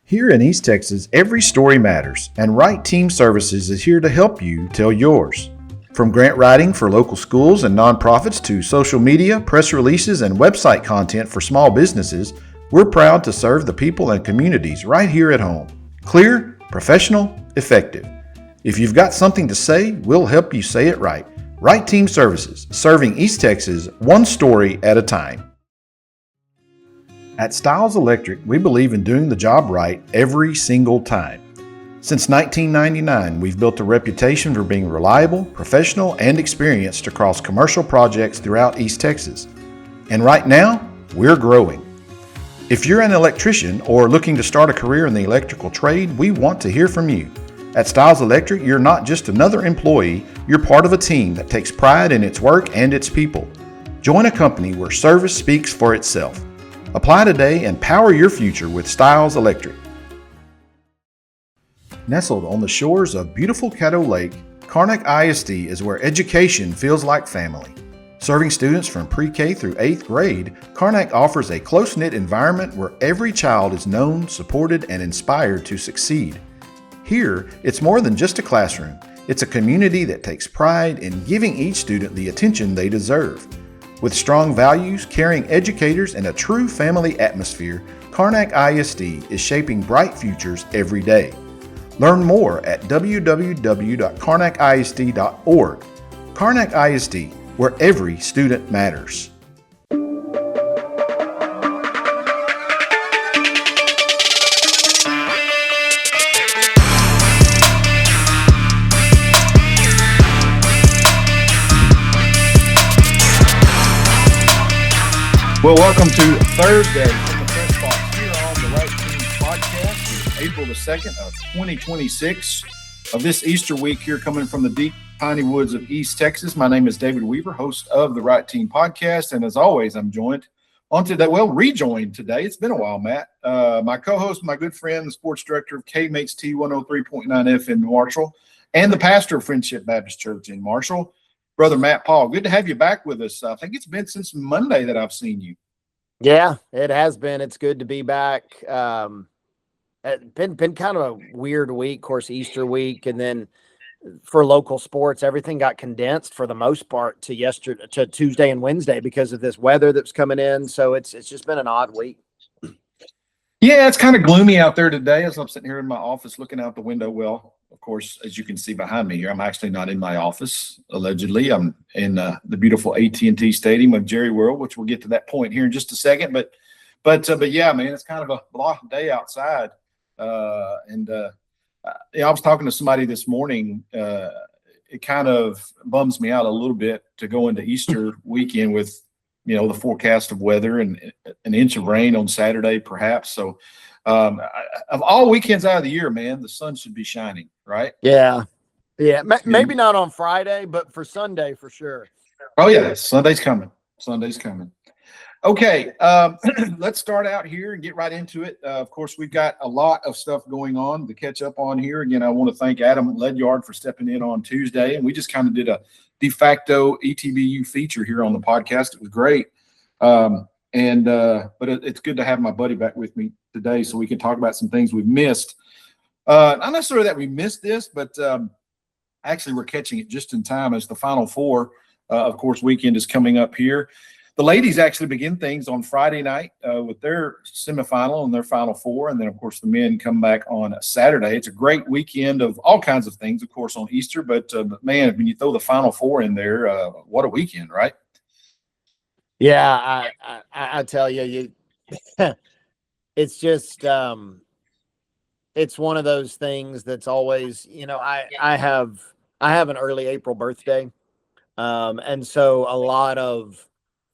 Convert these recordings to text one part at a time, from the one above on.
Here in East Texas, every story matters, and Wright Team Services is here to help you tell yours. From grant writing for local schools and nonprofits to social media, press releases, and website content for small businesses, we're proud to serve the people and communities right here at home. Clear, professional, effective. If you've got something to say, we'll help you say it right. Wright Team Services, serving East Texas one story at a time. At Stiles Electric, we believe in doing the job right every single time. Since 1999, we've built a reputation for being reliable, professional, and experienced across commercial projects throughout East Texas. And right now, we're growing. If you're an electrician or looking to start a career in the electrical trade, we want to hear from you. At Stiles Electric, you're not just another employee, you're part of a team that takes pride in its work and its people. Join a company where service speaks for itself. Apply today and power your future with Stiles Electric. Nestled on the shores of beautiful Caddo Lake, Karnack ISD is where education feels like family. Serving students from pre-K through 8th grade, Karnack offers a close-knit environment where every child is known, supported, and inspired to succeed. Here, it's more than just a classroom. It's a community that takes pride in giving each student the attention they deserve. With strong values, caring educators, and a true family atmosphere, Karnack ISD is shaping bright futures every day. Learn more at www.karnackisd.org. Karnack ISD, where every student matters. Well, welcome to Thursday from the Press Box here on the Wright Team Podcast. It's April the 2nd of 2026 of this Easter week here coming from the deep piney woods of East Texas. My name is David Weaver, host of the Wright Team Podcast. And as always, I'm rejoined today. It's been a while, Matt. My co-host, my good friend, the sports director of K-Mates T 103.9 FM in Marshall, and the pastor of Friendship Baptist Church in Marshall, Brother Matt Paul. Good to have you back with us. I think it's been since Monday that I've seen you. Yeah, it has been. It's good to be back. It's been kind of a weird week, of course, Easter week, and then for local sports, everything got condensed for the most part to Tuesday and Wednesday because of this weather that's coming in. So it's just been an odd week. Yeah, it's kind of gloomy out there today as I'm sitting here in my office looking out the window. Well, of course, as you can see behind me here, I'm actually not in my office, allegedly. I'm in the beautiful AT&T Stadium of Jerry World, which we'll get to that point here in just a second. But yeah, man, it's kind of a blah day outside. I was talking to somebody this morning. It kind of bums me out a little bit to go into Easter weekend with, the forecast of weather and an inch of rain on Saturday, perhaps. So of all weekends out of the year, man, the sun should be shining, right? Yeah. Maybe not on Friday, but for Sunday for sure. Oh yeah, Sunday's coming. Okay, let's start out here and get right into it. Of course, we've got a lot of stuff going on to catch up on here. Again, I want to thank Adam Ledyard for stepping in on Tuesday, and we just kind of did a de facto ETBU feature here on the podcast. It was great, but it's good to have my buddy back with me today so we can talk about some things we've missed. Not necessarily that we missed this, but actually we're catching it just in time as the Final Four, of course, weekend is coming up here. The ladies actually begin things on Friday night with their semifinal and their Final Four. And then, of course, the men come back on Saturday. It's a great weekend of all kinds of things, of course, on Easter. But man, when you throw the Final Four in there, what a weekend, right? Yeah, I tell you, it's just it's one of those things that's always, I have an early April birthday. And so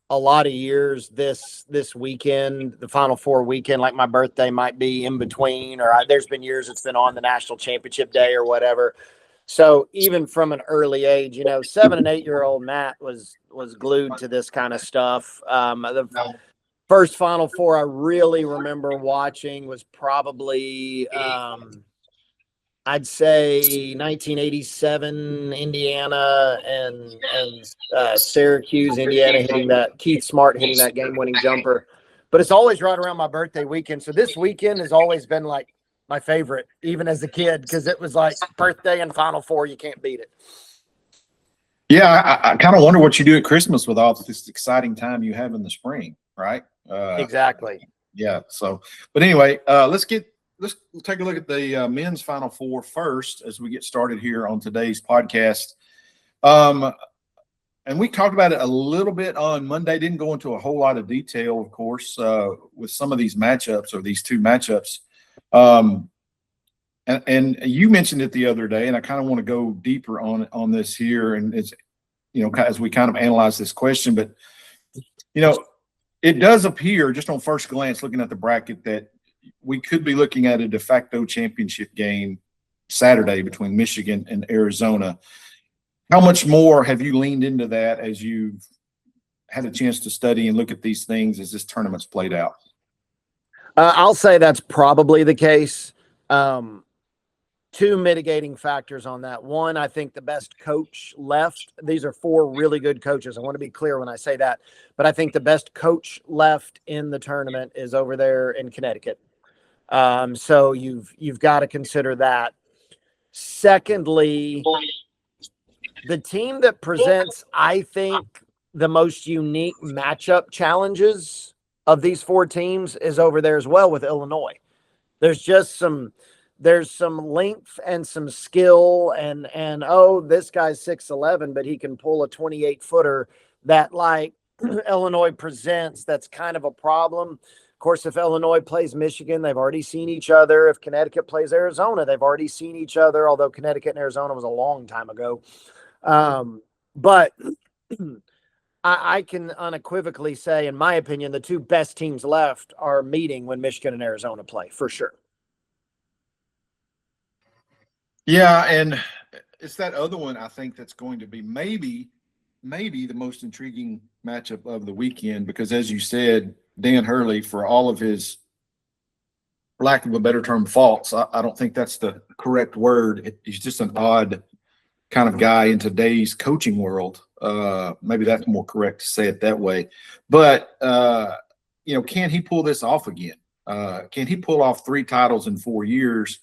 a lot of years this weekend, the Final Four weekend, like my birthday might be in between, or there's been years it's been on the national championship day or whatever. So even from an early age, 7 and 8 year old Matt was glued to this kind of stuff. The first Final Four I really remember watching was probably I'd say 1987 Indiana and Syracuse, Indiana hitting that, Keith Smart hitting that game-winning jumper. But it's always right around my birthday weekend. So this weekend has always been like My favorite, even as a kid, because it was like birthday and Final Four. You can't beat it. Yeah, I kind of wonder what you do at Christmas with all this exciting time you have in the spring, right? Exactly. Yeah. So, but anyway, let's take a look at the men's Final Four first as we get started here on today's podcast. And we talked about it a little bit on Monday. Didn't go into a whole lot of detail, of course, with some of these matchups or these two matchups. And you mentioned it the other day, and I kind of want to go deeper on this here, and it's, as we kind of analyze this question, but it does appear just on first glance, looking at the bracket, that we could be looking at a de facto championship game Saturday between Michigan and Arizona. How much more have you leaned into that as you've had a chance to study and look at these things as this tournament's played out? I'll say that's probably the case. Two mitigating factors on that. One, I think the best coach left. These are four really good coaches. I want to be clear when I say that, but I think the best coach left in the tournament is over there in Connecticut. So you've got to consider that. Secondly, the team that presents, I think, the most unique matchup challenges of these four teams is over there as well with Illinois. There's some length and some skill and this guy's 6'11", but he can pull a 28-footer that like Illinois presents. That's kind of a problem. Of course, if Illinois plays Michigan, they've already seen each other. If Connecticut plays Arizona, they've already seen each other, although Connecticut and Arizona was a long time ago. But I can unequivocally say, in my opinion, the two best teams left are meeting when Michigan and Arizona play, for sure. Yeah, and it's that other one I think that's going to be maybe the most intriguing matchup of the weekend, because as you said, Dan Hurley, for all of his, for lack of a better term, faults, I don't think that's the correct word. He's just an odd kind of guy in today's coaching world. Maybe that's more correct to say it that way. But, can he pull this off again? Can he pull off 3 titles in 4 years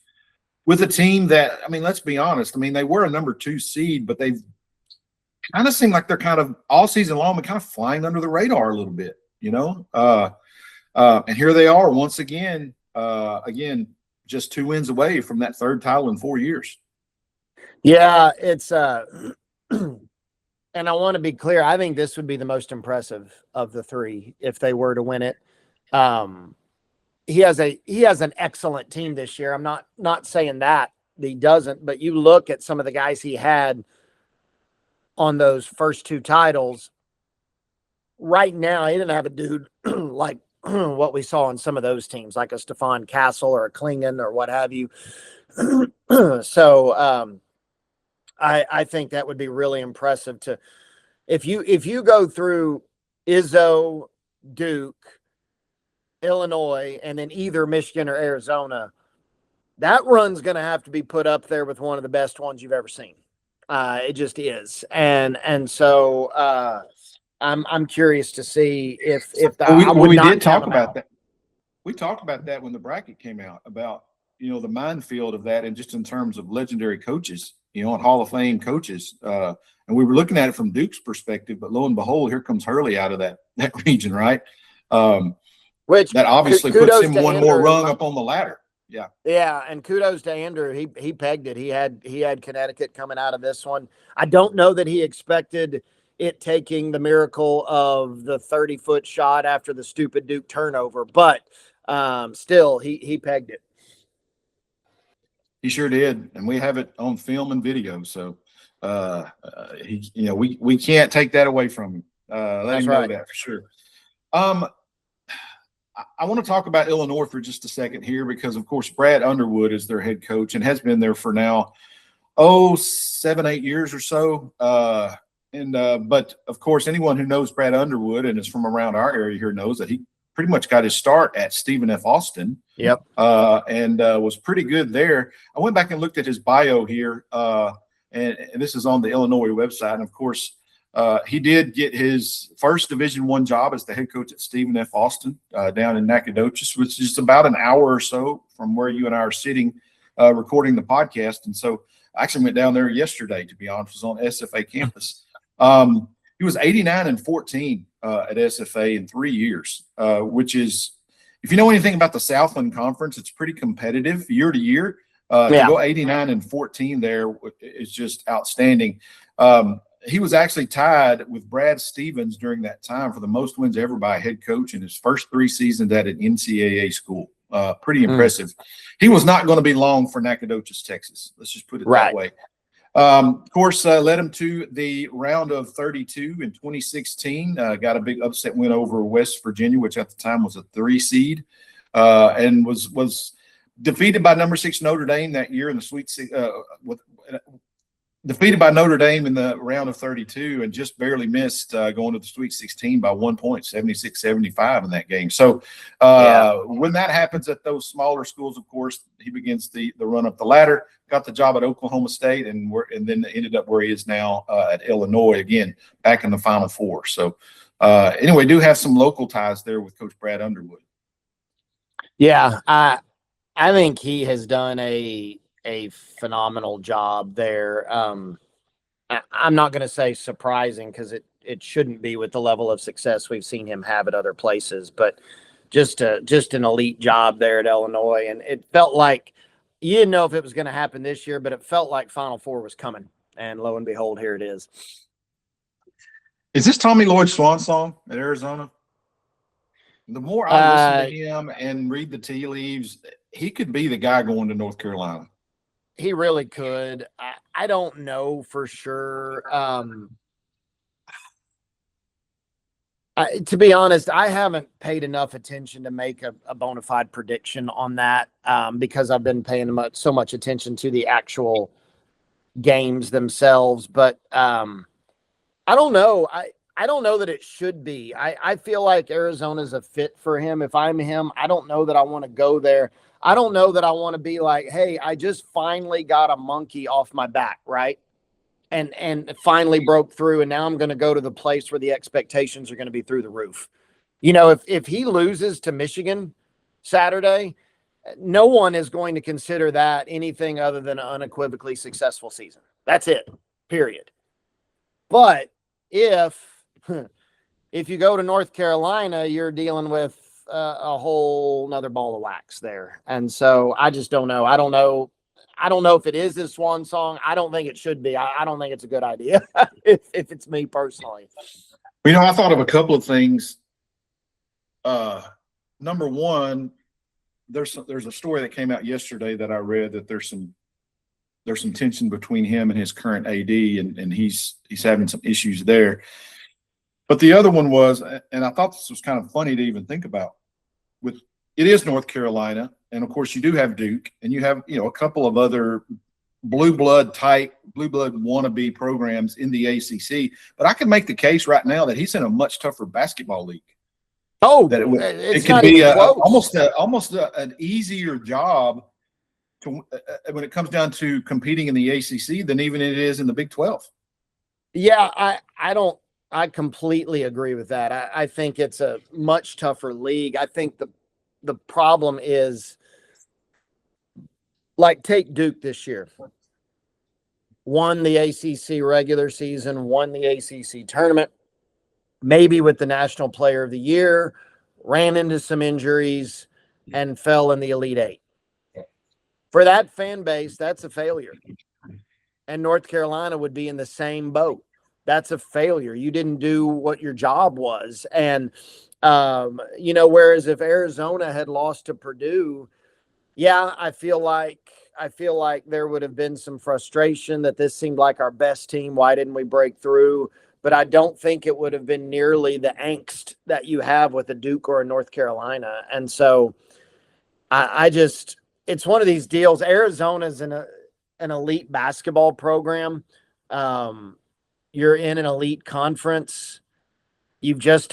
with a team that, let's be honest. They were a number 2 seed, but they've kind of seemed like they're kind of all season long, but kind of flying under the radar a little bit, and here they are once again, just 2 wins away from that 3rd title in 4 years. Yeah, it's and I want to be clear. I think this would be the most impressive of the 3 if they were to win it. He has an excellent team this year. I'm not saying that he doesn't, but you look at some of the guys he had on those first 2 titles. Right now, he didn't have a dude like what we saw on some of those teams, like a Stephon Castle or a Klingon or what have you. So I think that would be really impressive to if you go through Izzo, Duke, Illinois, and then either Michigan or Arizona. That run's going to have to be put up there with one of the best ones you've ever seen. It just is, and so I'm curious to see if we did talk about that. We talked about that when the bracket came out about the minefield of that, and just in terms of legendary coaches, and Hall of Fame coaches, and we were looking at it from Duke's perspective, but lo and behold, here comes Hurley out of that region, right? Which that obviously puts him one more rung up on the ladder. Yeah. Yeah. And kudos to Andrew. He pegged it. He had Connecticut coming out of this one. I don't know that he expected it taking the miracle of the 30-foot shot after the stupid Duke turnover, but still he pegged it. He sure did. And we have it on film and video. So we can't take that away from him. Let him know that for sure. I want to talk about Illinois for just a second here, because of course Brad Underwood is their head coach and has been there for now 7-8 years or so. But of course, anyone who knows Brad Underwood and is from around our area here knows that he pretty much got his start at Stephen F. Austin. Yep. And was pretty good there. I went back and looked at his bio here, and this is on the Illinois website. And of course, He did get his first Division I job as the head coach at Stephen F. Austin down in Nacogdoches, which is about an hour or so from where you and I are sitting recording the podcast. And so I actually went down there yesterday, to be honest. I was on SFA campus. He was 89-14 at SFA in 3 years, which is, if you know anything about the Southland Conference, it's pretty competitive year to year. To go 89-14 there is just outstanding. He was actually tied with Brad Stevens during that time for the most wins ever by a head coach in his first 3 seasons at an NCAA school. Pretty impressive. He was not going to be long for Nacogdoches, Texas. Let's just put it that way. Of course, led him to the round of 32 in 2016. Got a big upset win over West Virginia, which at the time was a 3 seed, and was defeated by number 6 Notre Dame that year in the defeated by Notre Dame in the round of 32 and just barely missed going to the Sweet 16 by 1 point, 76-75 in that game. So when that happens at those smaller schools, of course, he begins the run up the ladder, got the job at Oklahoma State, and then ended up where he is now at Illinois, again, back in the Final Four. So anyway, do have some local ties there with Coach Brad Underwood. Yeah, I think he has done a phenomenal job there. I'm not going to say surprising, because it shouldn't be with the level of success we've seen him have at other places, but just an elite job there at Illinois. And it felt like you didn't know if it was going to happen this year, but it felt like Final Four was coming. And lo and behold, here it is. Is this Tommy Lloyd's swan song at Arizona? The more I listen to him and read the tea leaves, he could be the guy going to North Carolina. He really could. I don't know for sure. To be honest, I haven't paid enough attention to make a bona fide prediction on that, because I've been paying so much attention to the actual games themselves. But I don't know. I don't know that it should be. I feel like Arizona's a fit for him. If I'm him, I don't know that I want to go there. I don't know that I want to be like, hey, I just finally got a monkey off my back, right? And finally broke through, and now I'm going to go to the place where the expectations are going to be through the roof. You know, if he loses to Michigan Saturday, no one is going to consider that anything other than an unequivocally successful season. That's it, period. But if you go to North Carolina, you're dealing with a whole nother ball of wax there. And so I just don't know. I don't know if it is his swan song. I don't think it should be. I don't think it's a good idea if it's me personally. You know, I thought of a couple of things. Number one, there's a story that came out yesterday that I read that there's some tension between him and his current AD, and he's having some issues there. But the other one was, and I thought this was kind of funny to even think about, it is North Carolina, and of course you do have Duke, and you have, a couple of other blue blood wannabe programs in the ACC. But I can make the case right now that he's in a much tougher basketball league. Oh, that it could be almost an easier job when it comes down to competing in the ACC than even it is in the Big 12. Yeah, I completely agree with that. I think it's a much tougher league. I think the problem is, like, take Duke this year. Won the ACC regular season, won the ACC tournament, maybe with the National Player of the Year, ran into some injuries, and fell in the Elite Eight. For that fan base, that's a failure. And North Carolina would be in the same boat. That's a failure. You didn't do what your job was. And, whereas if Arizona had lost to Purdue, yeah, I feel like there would have been some frustration that this seemed like our best team. Why didn't we break through? But I don't think it would have been nearly the angst that you have with a Duke or a North Carolina. And so it's one of these deals. Arizona's an elite basketball program. You're in an elite conference. You've just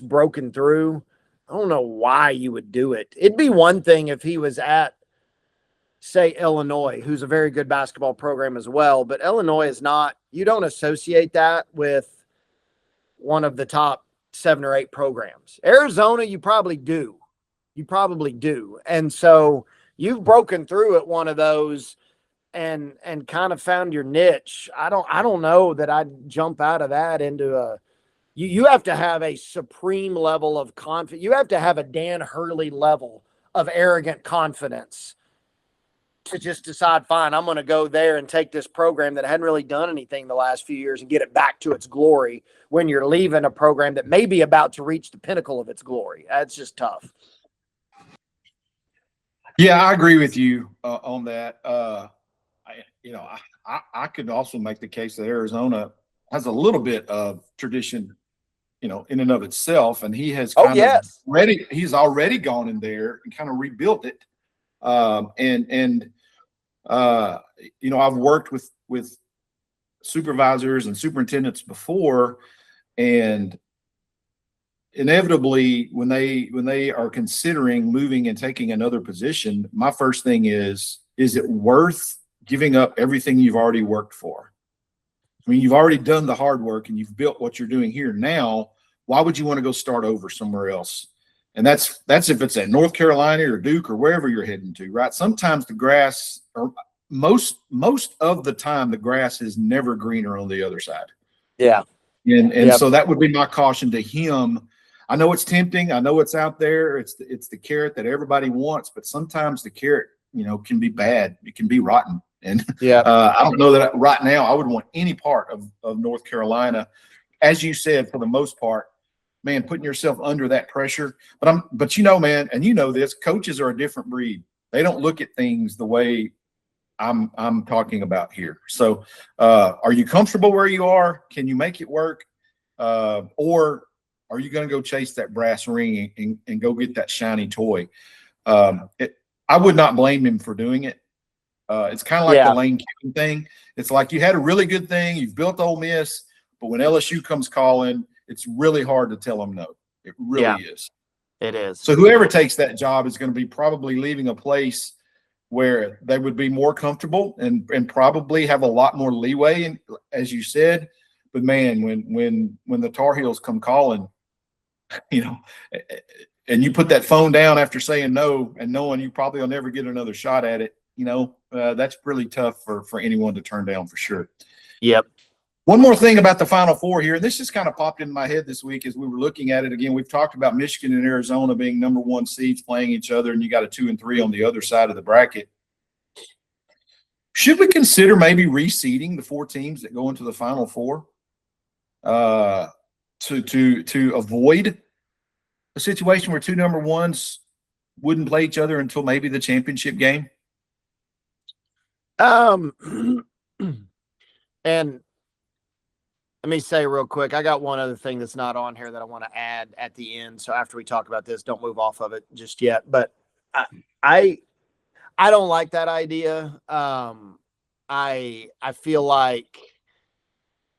broken through. I don't know why you would do it. It'd be one thing if he was at say Illinois, who's a very good basketball program as well, but Illinois is not, you don't associate that with one of the top 7 or 8 programs. Arizona, you probably do. You probably do. And so you've broken through at one of those and kind of found your niche. I don't know that I'd jump out of that into a, you have to have a supreme level of confidence. You have to have a Dan Hurley level of arrogant confidence to just decide, fine, I'm going to go there and take this program that hadn't really done anything the last few years and get it back to its glory when you're leaving a program that may be about to reach the pinnacle of its glory. That's just tough. Yeah, I agree with you on that. I could also make the case that Arizona has a little bit of tradition, in and of itself, and he has he's already gone in there and kind of rebuilt it. I've worked with supervisors and superintendents before, and inevitably when they are considering moving and taking another position, my first thing is it worth giving up everything you've already worked for? I mean, you've already done the hard work and you've built what you're doing here now. Why would you want to go start over somewhere else? And that's if it's at North Carolina or Duke or wherever you're heading to, right? Sometimes the grass, or most of the time, the grass is never greener on the other side. Yeah. And so that would be my caution to him. I know it's tempting. I know it's out there. It's the carrot that everybody wants, but sometimes the carrot, can be bad. It can be rotten. And I don't know that right now I would want any part of North Carolina. As you said, for the most part, man, putting yourself under that pressure. But man, and this, coaches are a different breed. They don't look at things the way I'm talking about here. So are you comfortable where you are? Can you make it work? Or are you going to go chase that brass ring and go get that shiny toy? I would not blame him for doing it. It's kind of like the Lane Kiffin thing. It's like you had a really good thing. You've built Ole Miss, but when LSU comes calling, it's really hard to tell them no. It really is. It is. So whoever takes that job is going to be probably leaving a place where they would be more comfortable and probably have a lot more leeway, and as you said. But man, when the Tar Heels come calling, and you put that phone down after saying no and knowing you probably will never get another shot at it, that's really tough for anyone to turn down for sure. Yep. One more thing about the Final Four here, and this just kind of popped into my head this week as we were looking at it again. We've talked about Michigan and Arizona being number 1 seeds playing each other, and you got a 2 and 3 on the other side of the bracket. Should we consider maybe reseeding the 4 teams that go into the Final Four to avoid a situation where 2 number 1s wouldn't play each other until maybe the championship game? And let me say real quick, I got one other thing that's not on here that I want to add at the end. So after we talk about this, don't move off of it just yet. But I don't like that idea. I feel like,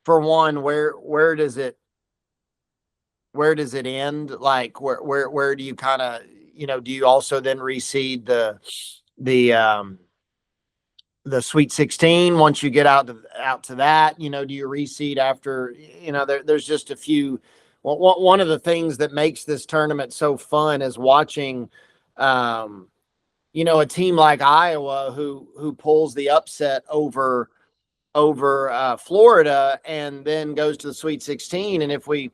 for one, where does it end? Like where do you kind of, do you also then reseed the Sweet 16 once you get out to that? Do you reseed after? There's just a few. Well, one of the things that makes this tournament so fun is watching, a team like Iowa who pulls the upset over Florida and then goes to the Sweet 16. And if we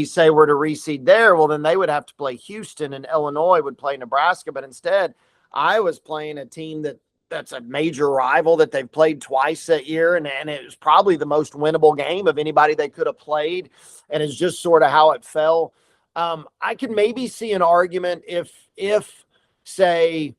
say we're to reseed there, well, then they would have to play Houston and Illinois would play Nebraska. But instead, Iowa's playing a team that's a major rival that they've played twice that year. And it was probably the most winnable game of anybody they could have played. And it's just sort of how it fell. I could maybe see an argument if say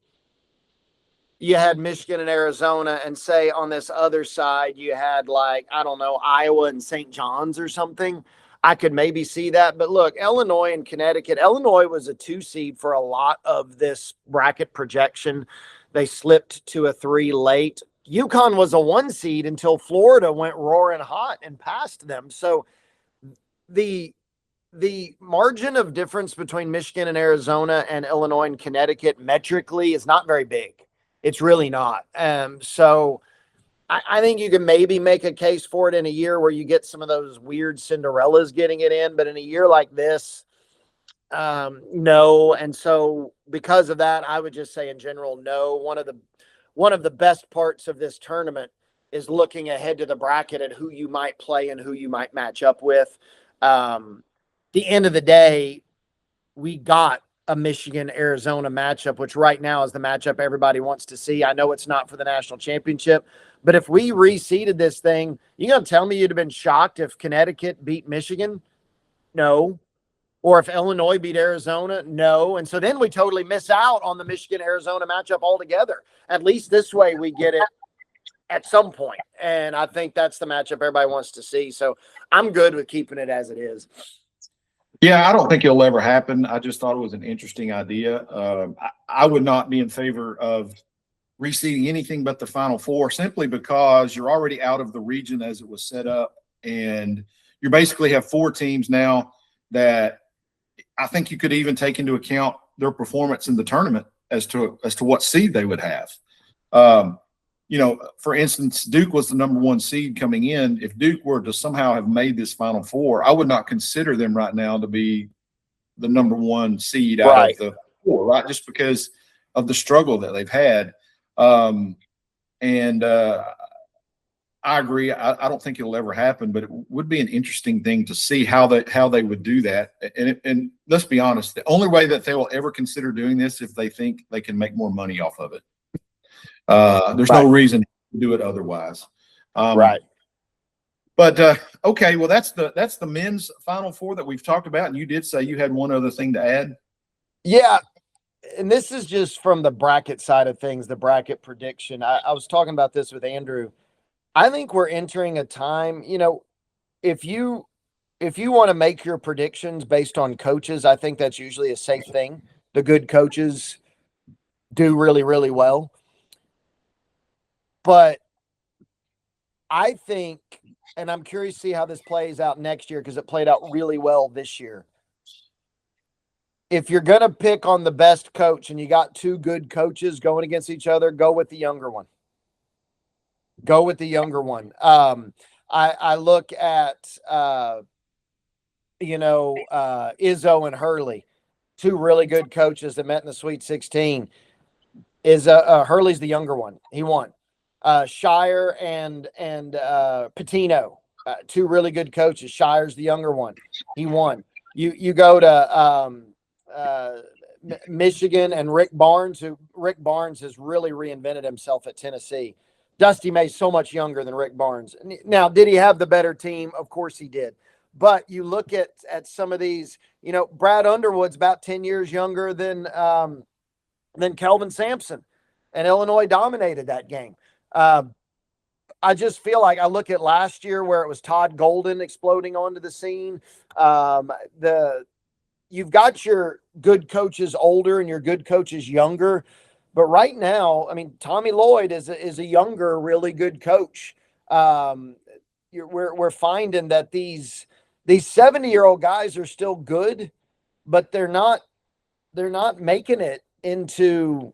you had Michigan and Arizona, and say on this other side you had, like, I don't know, Iowa and St. John's or something. I could maybe see that. But look, Illinois and Connecticut. Illinois was a 2 seed for a lot of this bracket projection. They slipped to a 3 late. UConn was a 1 seed until Florida went roaring hot and passed them. So the margin of difference between Michigan and Arizona and Illinois and Connecticut metrically is not very big. It's really not. So I think you can maybe make a case for it in a year where you get some of those weird Cinderellas getting it in, but in a year like this, no. And so because of that, I would just say in general, no. One of the best parts of this tournament is looking ahead to the bracket and who you might play and who you might match up with. The end of the day, we got a Michigan Arizona matchup, which right now is the matchup everybody wants to see. I know it's not for the national championship, but if we reseeded this thing, you gonna tell me you'd have been shocked if Connecticut beat Michigan? No. Or if Illinois beat Arizona? No. And so then we totally miss out on the Michigan Arizona matchup altogether. At least this way we get it at some point. And I think that's the matchup everybody wants to see. So I'm good with keeping it as it is. Yeah, I don't think it'll ever happen. I just thought it was an interesting idea. I would not be in favor of reseeding anything but the Final Four simply because you're already out of the region as it was set up. And you basically have 4 teams now that I think you could even take into account their performance in the tournament as to what seed they would have. For instance, Duke was the number 1 seed coming in. If Duke were to somehow have made this Final Four, I would not consider them right now to be the number 1 seed out of the 4, right? Just because of the struggle that they've had. I agree. I don't think it'll ever happen, but it would be an interesting thing to see how they would do that. And let's be honest, the only way that they will ever consider doing this if they think they can make more money off of it. There's no reason to do it otherwise. Right. But okay, well that's the men's Final Four that we've talked about, and you did say you had one other thing to add. Yeah, and this is just from the bracket side of things, the bracket prediction. I was talking about this with Andrew. I think we're entering a time, if you want to make your predictions based on coaches, I think that's usually a safe thing. The good coaches do really, really well. But I think, and I'm curious to see how this plays out next year because it played out really well this year. If you're going to pick on the best coach and you got 2 good coaches going against each other, go with the younger one. Go with the younger one. I look at, Izzo and Hurley, 2 really good coaches that met in the Sweet 16. Hurley's the younger one. He won. Shire and Pitino, 2 really good coaches. Shire's the younger one. He won. You go to Michigan and Rick Barnes, Rick Barnes has really reinvented himself at Tennessee. Dusty May's so much younger than Rick Barnes. Now, did he have the better team? Of course he did. But you look at some of these, Brad Underwood's about 10 years younger than Kelvin Sampson, and Illinois dominated that game. I just feel like I look at last year where it was Todd Golden exploding onto the scene. You've got your good coaches older and your good coaches younger. But right now, I mean, Tommy Lloyd is a younger, really good coach. We're finding that these 70-year-old guys are still good, but they're not making it into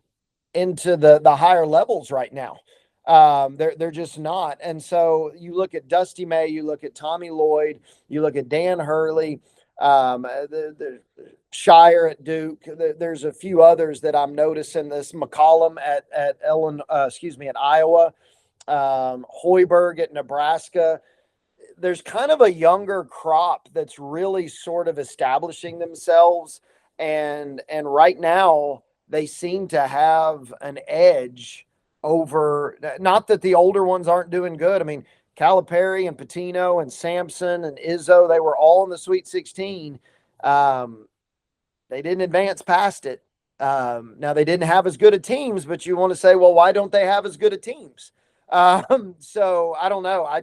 the higher levels right now. They're just not. And so you look at Dusty May, you look at Tommy Lloyd, you look at Dan Hurley, the Shire at Duke. There's a few others that I'm noticing. This McCollum at Iowa, Hoiberg at Nebraska. There's kind of a younger crop that's really sort of establishing themselves, and right now they seem to have an edge over. Not that the older ones aren't doing good. I mean, Calipari and Pitino and Sampson and Izzo, they were all in the Sweet 16. They didn't advance past it. Now, they didn't have as good a teams, but you want to say, well, why don't they have as good a teams? So I don't know. I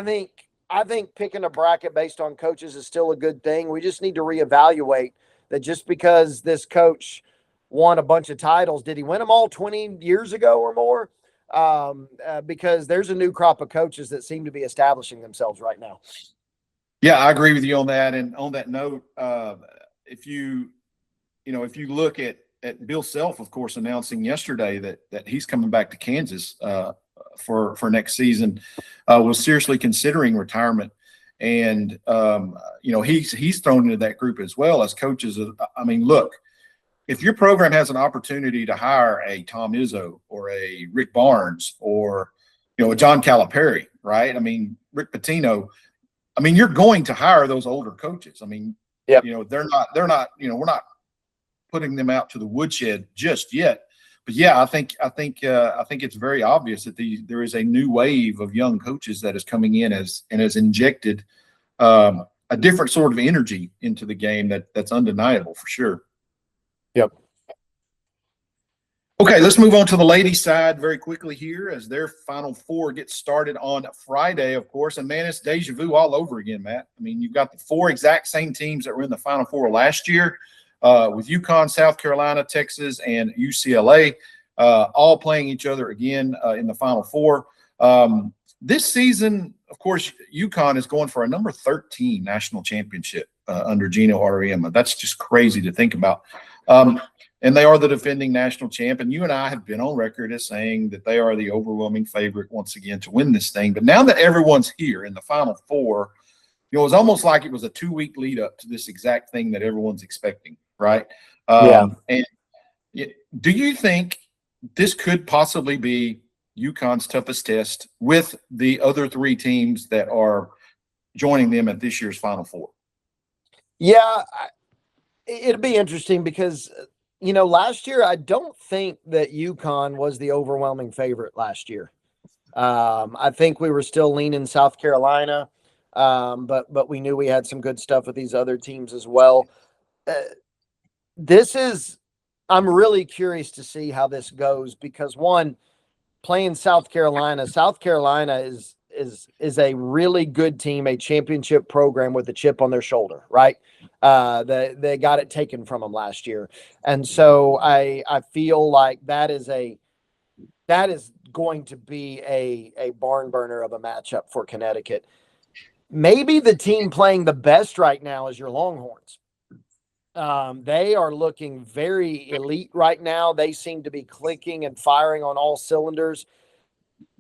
think picking a bracket based on coaches is still a good thing. We just need to reevaluate that. Just because this coach won a bunch of titles, did he win them all 20 years ago or more? Because there's a new crop of coaches that seem to be establishing themselves right now. Yeah, I agree with you on that. And on that note, if you look at at Bill Self, of course, announcing yesterday that he's coming back to Kansas for next season, was seriously considering retirement. And he's thrown into that group as well as coaches. I mean, look, if your program has an opportunity to hire a Tom Izzo or a Rick Barnes or a John Calipari, right? I mean, Rick Pitino. I mean, you're going to hire those older coaches. I mean, Yep. They're not. We're not putting them out to the woodshed just yet. But yeah, I think it's very obvious that there is a new wave of young coaches that is coming in and has injected a different sort of energy into the game that's undeniable for sure. Yep. Okay, let's move on to the ladies' side very quickly here as their Final Four gets started on Friday, of course. And, man, it's deja vu all over again, Matt. I mean, you've got the 4 exact same teams that were in the Final Four last year with UConn, South Carolina, Texas, and UCLA all playing each other again in the Final Four. This season, of course, UConn is going for a number 13 national championship under Gino Auriemma. That's just crazy to think about. And they are the defending national champ. And you and I have been on record as saying that they are the overwhelming favorite once again to win this thing. But now that everyone's here in the Final Four, it was almost like it was a 2-week lead up to this exact thing that everyone's expecting, right? And do you think this could possibly be UConn's toughest test with the other 3 teams that are joining them at this year's Final Four? Yeah, it'd be interesting because – last year, I don't think that UConn was the overwhelming favorite last year. I think we were still leaning South Carolina, but we knew we had some good stuff with these other teams as well. I'm really curious to see how this goes because, one, playing South Carolina is a really good team, a championship program with a chip on their shoulder, right? They got it taken from them last year. And so I feel like that is going to be a barn burner of a matchup for Connecticut. Maybe the team playing the best right now is your Longhorns. They are looking very elite right now. They seem to be clicking and firing on all cylinders.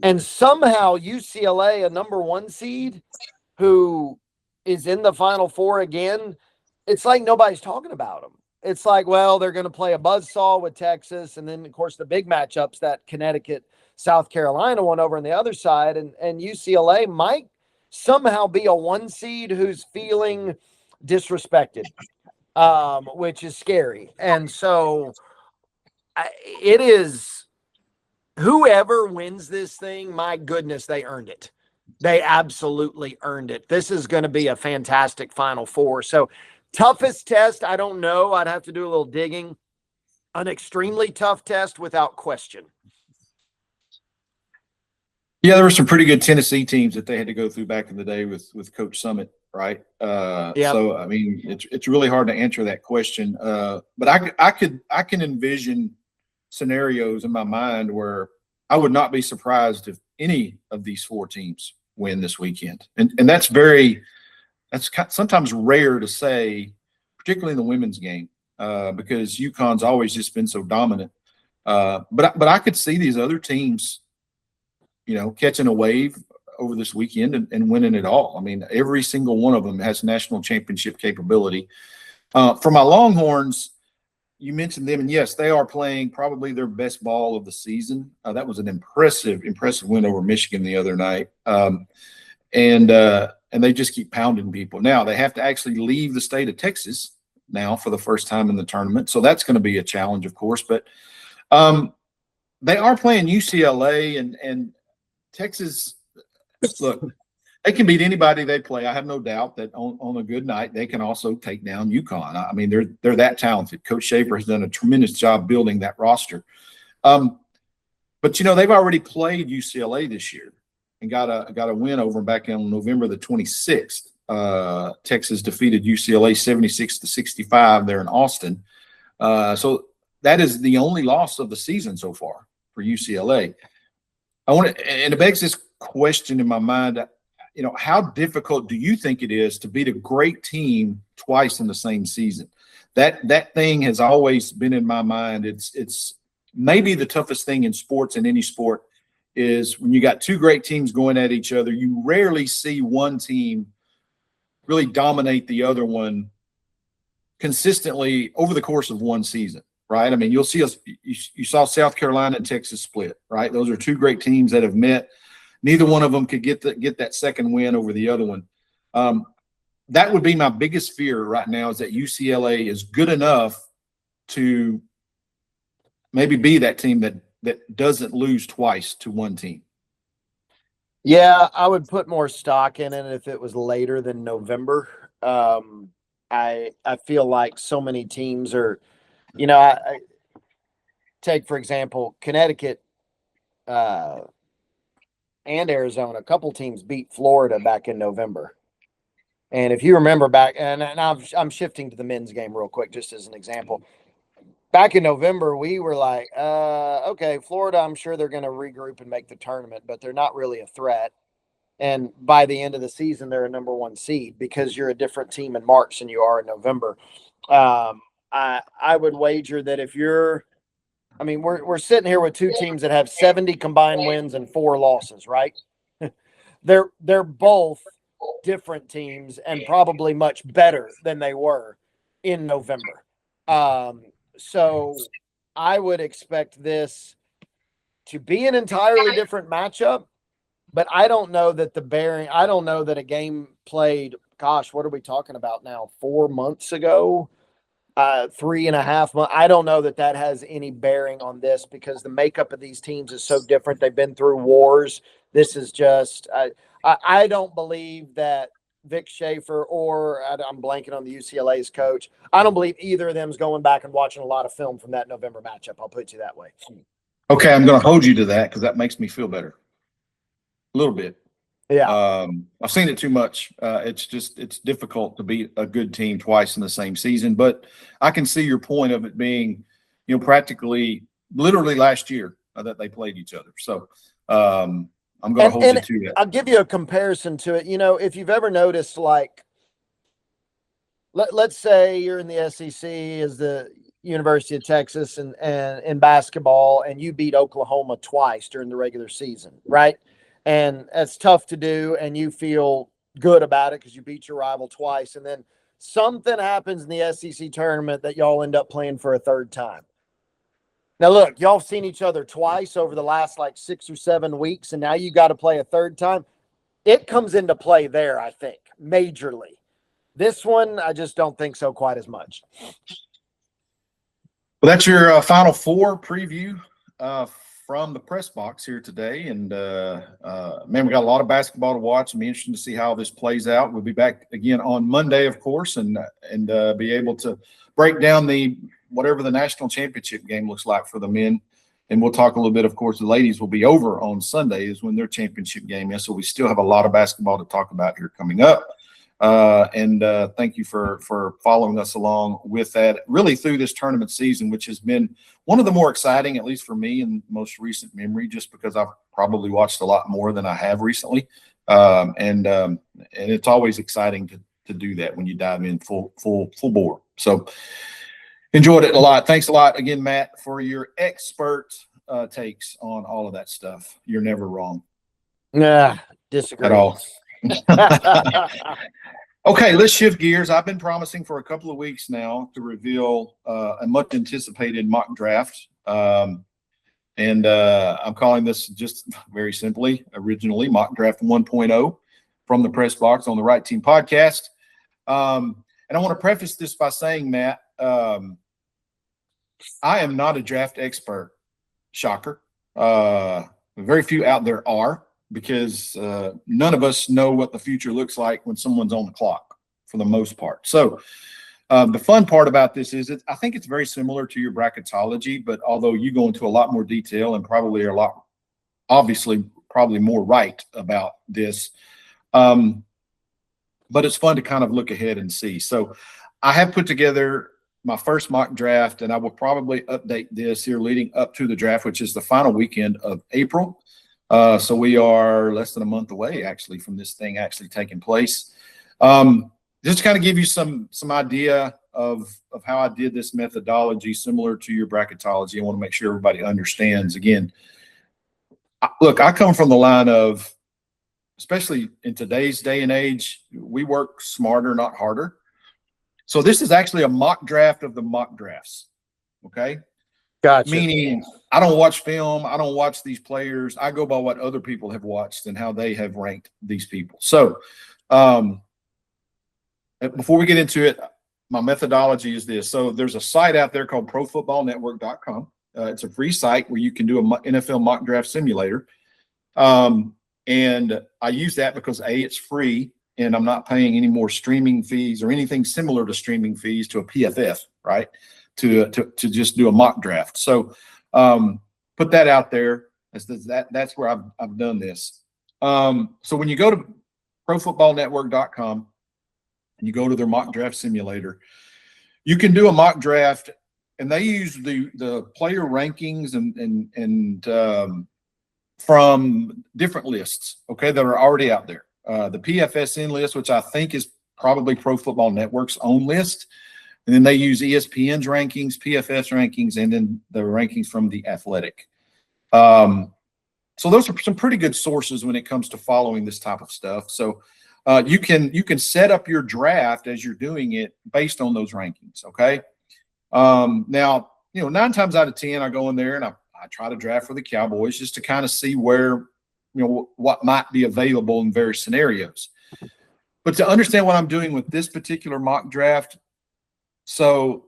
And somehow UCLA, a number 1 seed who is in the Final Four again, it's like nobody's talking about them. It's like, well, they're going to play a buzzsaw with Texas. And then, of course, the big matchups that Connecticut, South Carolina won over on the other side. And UCLA might somehow be a 1 seed who's feeling disrespected, which is scary. And so it is whoever wins this thing, my goodness, they earned it. They absolutely earned it. This is going to be a fantastic Final Four. So toughest test, I don't know. I'd have to do a little digging. An extremely tough test without question. Yeah, there were some pretty good Tennessee teams that they had to go through back in the day with Coach Summit, right? So, I mean, it's really hard to answer that question. But I can envision scenarios in my mind where I would not be surprised if any of these 4 teams win this weekend. And that's sometimes rare to say, particularly in the women's game, because UConn's always just been so dominant. But I could see these other teams, catching a wave over this weekend and winning it all. I mean, every single one of them has national championship capability. For my Longhorns, you mentioned them, and yes, they are playing probably their best ball of the season. That was an impressive win over Michigan the other night. And they just keep pounding people. Now, they have to actually leave the state of Texas now for the first time in the tournament. So that's going to be a challenge, of course. But they are playing UCLA and Texas. Look, they can beat anybody they play. I have no doubt that on a good night, they can also take down UConn. I mean, they're that talented. Coach Schaefer has done a tremendous job building that roster. But, they've already played UCLA this year and got a win over them back on November the 26th. Texas defeated UCLA 76-65 there in Austin. So that is the only loss of the season so far for UCLA. And it begs this question in my mind, how difficult do you think it is to beat a great team twice in the same season? that thing has always been in my mind. It's maybe the toughest thing in sports, in any sport, is when you got two great teams going at each other. You rarely see one team really dominate the other one consistently over the course of one season, right? I mean, you'll see us. You saw South Carolina and Texas split, right? Those are two great teams that have met. Neither one of them could get that second win over the other one. That would be my biggest fear right now, is that UCLA is good enough to maybe be that team that doesn't lose twice to one team. Yeah, I would put more stock in it if it was later than November. I feel like so many teams are, I take, for example, Connecticut and Arizona. A couple teams beat Florida back in November. And if you remember back, and I'm shifting to the men's game real quick, just as an example. Back in November, we were like, okay, Florida, I'm sure they're going to regroup and make the tournament, but they're not really a threat. And by the end of the season, they're a number one seed because you're a different team in March than you are in November. I would wager that if you're, we're sitting here with two teams that have 70 combined wins and 4 losses, right? They're both different teams and probably much better than they were in November. So I would expect this to be an entirely different matchup, but I don't know that I don't know that a game played, gosh, what are we talking about now? 4 months ago, 3.5 months. I don't know that has any bearing on this because the makeup of these teams is so different. They've been through wars. This is just, I don't believe that Vic Schaefer or I'm blanking on the UCLA's coach. I don't believe either of them is going back and watching a lot of film from that November matchup. I'll put you that way. Okay, I'm going to hold you to that because that makes me feel better a little bit. Yeah. I've seen it too much. It's difficult to beat a good team twice in the same season, but I can see your point of it being, practically literally last year that they played each other. So, I'm going to hold you to that. I'll give you a comparison to it. If you've ever noticed, like, let's say you're in the SEC as the University of Texas and in basketball, and you beat Oklahoma twice during the regular season, right? And that's tough to do, and you feel good about it because you beat your rival twice. And then something happens in the SEC tournament that y'all end up playing for a third time. Now, look, y'all have seen each other twice over the last 6 or 7 weeks, and now you got to play a third time. It comes into play there, I think, majorly. This one, I just don't think so quite as much. Well, that's your Final Four preview from the press box here today. And, man, we got a lot of basketball to watch. It'll be interesting to see how this plays out. We'll be back again on Monday, of course, and be able to break down whatever the national championship game looks like for the men. And we'll talk a little bit, of course, the ladies will be over on Sunday is when their championship game is. So we still have a lot of basketball to talk about here coming up. Thank you for following us along with that really through this tournament season, which has been one of the more exciting, at least for me in most recent memory, just because I've probably watched a lot more than I have recently. And it's always exciting to do that when you dive in full bore. So enjoyed it a lot. Thanks a lot again, Matt, for your expert takes on all of that stuff. You're never wrong. Nah, disagree at all. Okay, let's shift gears. I've been promising for a couple of weeks now to reveal a much anticipated mock draft. I'm calling this just very simply, originally, Mock Draft 1.0 from the Press Box on the Right Team podcast. And I want to preface this by saying, Matt, I am not a draft expert. Shocker. Very few out there are, because none of us know what the future looks like when someone's on the clock for the most part. So the fun part about this is I think it's very similar to your bracketology, but although you go into a lot more detail and probably probably more right about this, but it's fun to kind of look ahead and see. So I have put together my first mock draft, and I will probably update this here leading up to the draft, which is the final weekend of April. So we are less than a month away, actually, from this thing actually taking place. Just to kind of give you some idea of how I did this methodology, similar to your bracketology. I want to make sure everybody understands. Again, look, I come from the line of, especially in today's day and age, we work smarter, not harder. So this is actually a mock draft of the mock drafts. Okay. Gotcha. Meaning I don't watch film. I don't watch these players. I go by what other people have watched and how they have ranked these people. So before we get into it, my methodology is this. So there's a site out there called profootballnetwork.com. It's a free site where you can do an NFL mock draft simulator. And I use that because it's free and I'm not paying any more streaming fees or anything similar to streaming fees to a PFF, right? To just do a mock draft. So put that out there. That's where I've done this. So when you go to profootballnetwork.com and you go to their mock draft simulator, you can do a mock draft, and they use the player rankings and from different lists, okay, that are already out there. The PFSN list, which I think is probably Pro Football Network's own list. And then they use ESPN's rankings, PFS rankings, and then the rankings from The Athletic. So those are some pretty good sources when it comes to following this type of stuff. So you can set up your draft as you're doing it based on those rankings, okay? Now, 9 times out of 10, I go in there and I try to draft for the Cowboys just to kind of see where, what might be available in various scenarios. But to understand what I'm doing with this particular mock draft, so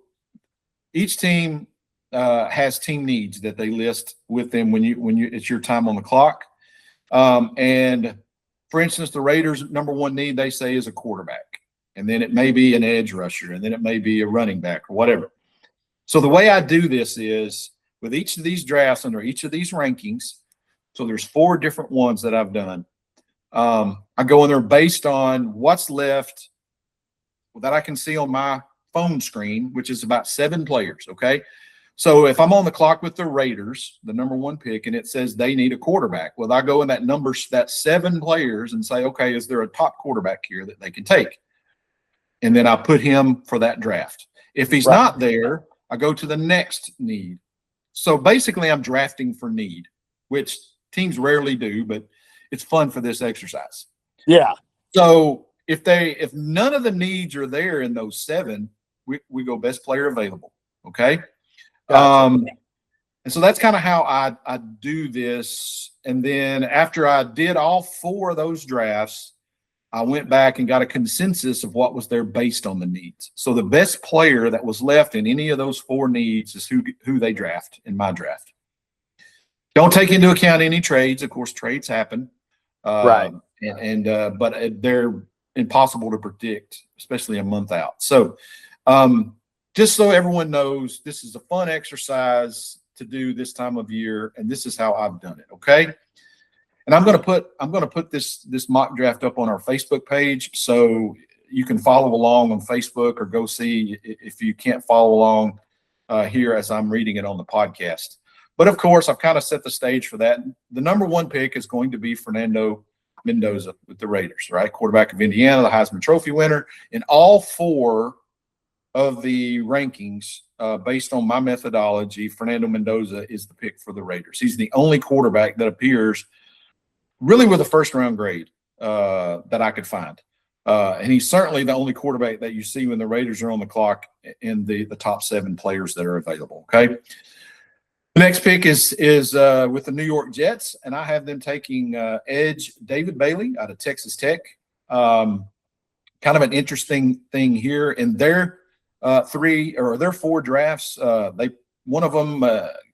each team has team needs that they list with them when you it's your time on the clock. And for instance, the Raiders' number one need, they say, is a quarterback. And then it may be an edge rusher, and then it may be a running back or whatever. So the way I do this is with each of these drafts under each of these rankings, so there's 4 different ones that I've done. I go in there based on what's left that I can see on my phone screen, which is about 7 players, okay? So if I'm on the clock with the Raiders, the number 1 pick, and it says they need a quarterback, well, I go in that 7 players and say, okay, is there a top quarterback here that they can take? And then I put him for that draft. If he's not there, I go to the next need. So basically I'm drafting for need, which teams rarely do, but it's fun for this exercise. Yeah. So if none of the needs are there in those 7, we go best player available. Okay. Gotcha. And so that's kind of how I do this. And then after I did all 4 of those drafts, I went back and got a consensus of what was there based on the needs. So the best player that was left in any of those 4 needs is who they draft in my draft. Don't take into account any trades. Of course, trades happen. Right. But they're impossible to predict, especially a month out. So just so everyone knows, this is a fun exercise to do this time of year, and this is how I've done it. Okay. And I'm going to put this mock draft up on our Facebook page, so you can follow along on Facebook, or go see if you can't follow along here as I'm reading it on the podcast. But of course, I've kind of set the stage for that. The number 1 pick is going to be Fernando Mendoza with the Raiders, right? Quarterback of Indiana, the Heisman Trophy winner. In all 4 of the rankings, based on my methodology, Fernando Mendoza is the pick for the Raiders. He's the only quarterback that appears really with a first-round grade that I could find. And he's certainly the only quarterback that you see when the Raiders are on the clock in the top 7 players that are available, okay? The next pick is with the New York Jets, and I have them taking edge David Bailey out of Texas Tech. Kind of an interesting thing here. In their 4 drafts, one of them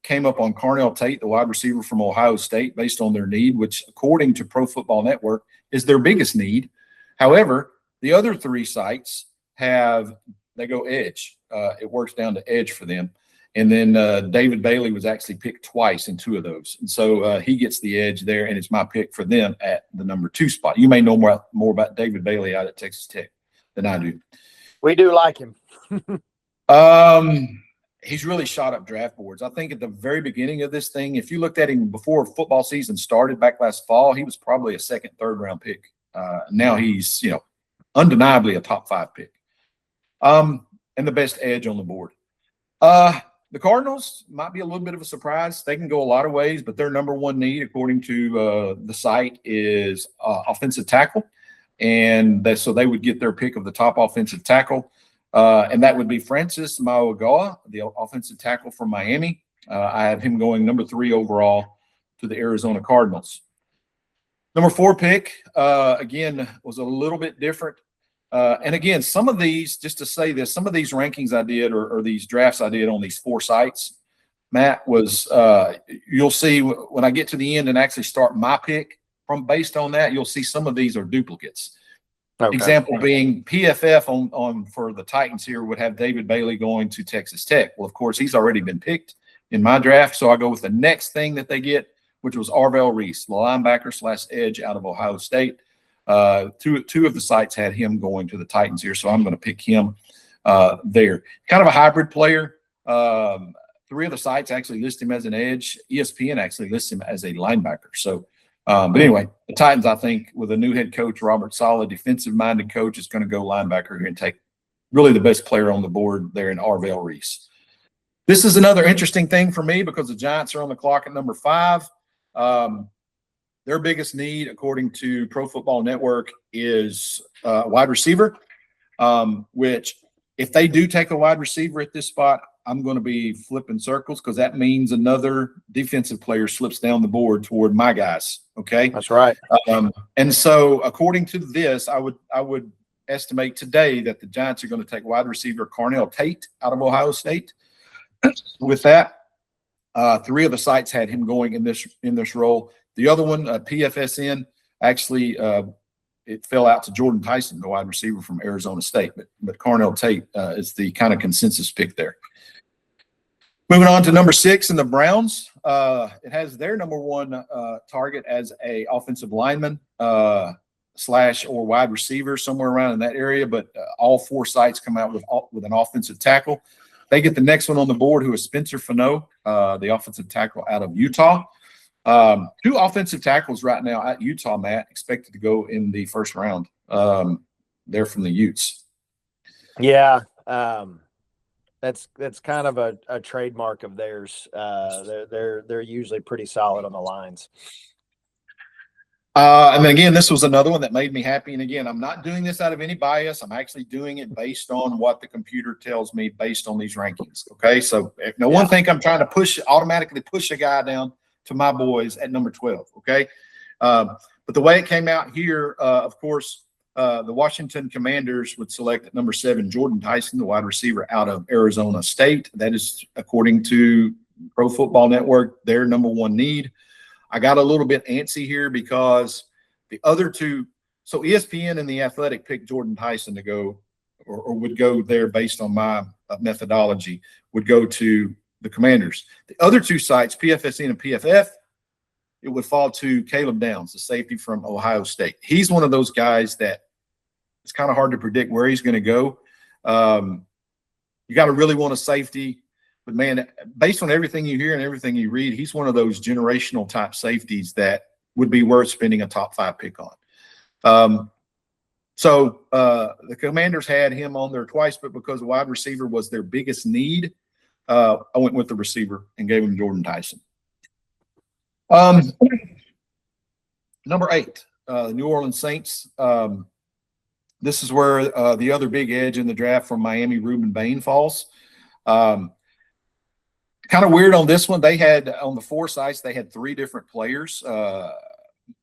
came up on Carnell Tate, the wide receiver from Ohio State, based on their need, which, according to Pro Football Network, is their biggest need. However, the other 3 sites they go edge. It works down to edge for them. And then David Bailey was actually picked twice in 2 of those. And so he gets the edge there, and it's my pick for them at the number 2 spot. You may know more about David Bailey out at Texas Tech than I do. We do like him. He's really shot up draft boards. I think at the very beginning of this thing, if you looked at him before football season started back last fall, he was probably a 2nd, 3rd round pick. Now he's, undeniably a top 5 pick. and the best edge on the board. The Cardinals might be a little bit of a surprise. They can go a lot of ways, but their number one need, according to the site, is offensive tackle. And so they would get their pick of the top offensive tackle. And that would be Francis Mauigoa, the offensive tackle from Miami. I have him going number 3 overall to the Arizona Cardinals. Number 4 pick, again, was a little bit different. And again, some of these, just to say this, some of these rankings I did or these drafts I did on these 4 sites, Matt, was you'll see when I get to the end and actually start my pick from based on that, you'll see some of these are duplicates. Okay. Example being PFF on for the Titans here would have David Bailey going to Texas Tech. Well, of course, he's already been picked in my draft, so I go with the next thing that they get, which was Arvell Reese, the linebacker / edge out of Ohio State. Two of the sites had him going to the Titans here, so I'm going to pick him there. Kind of a hybrid player. 3 of the sites actually list him as an edge. ESPN actually lists him as a linebacker. So, but anyway, the Titans, I think, with a new head coach, Robert Saleh, defensive-minded coach, is going to go linebacker here and take really the best player on the board there in Arvell Reese. This is another interesting thing for me because the Giants are on the clock at number 5. Their biggest need, according to Pro Football Network, is wide receiver, which if they do take a wide receiver at this spot, I'm going to be flipping circles because that means another defensive player slips down the board toward my guys. Okay, that's right. And so, according to this, I would estimate today that the Giants are going to take wide receiver Karnack Tate out of Ohio State. With that, 3 of the sites had him going in this role. The other one, PFSN, actually it fell out to Jordan Tyson, the wide receiver from Arizona State. But Karnack Tate is the kind of consensus pick there. Moving on to number 6 in the Browns, it has their number 1 target as a offensive lineman / or wide receiver, somewhere around in that area. But all 4 sites come out with an offensive tackle. They get the next one on the board, who is Spencer Fano, the offensive tackle out of Utah. 2 offensive tackles right now at Utah, Matt, expected to go in the first round. They're from the Utes. Yeah, that's kind of a trademark of theirs. They're usually pretty solid on the lines. And then again, this was another one that made me happy. And again, I'm not doing this out of any bias. I'm actually doing it based on what the computer tells me based on these rankings. Okay, so if no one think I'm trying to automatically push a guy down to my boys at number 12. Okay, but the way it came out here, of course, the Washington Commanders would select at number 7 Jordan Tyson, the wide receiver out of Arizona State. That is, according to Pro Football Network, their number 1 need. I got a little bit antsy here because the other 2, so ESPN and The Athletic picked Jordan Tyson to go, or would go there based on my methodology, would go to the Commanders. The other 2 sites, PFSN and PFF, it would fall to Caleb Downs, the safety from Ohio State. He's one of those guys that it's kind of hard to predict where he's going to go. You got to really want a safety. But, man, based on everything you hear and everything you read, he's one of those generational type safeties that would be worth spending a top 5 pick on. So the Commanders had him on there twice, but because wide receiver was their biggest need, I went with the receiver and gave him Jordan Tyson. Number 8, the New Orleans Saints. This is where the other big edge in the draft from Miami, Ruben Bain, falls. Kind of weird on this one. They had on the 4 sites, they had 3 different players.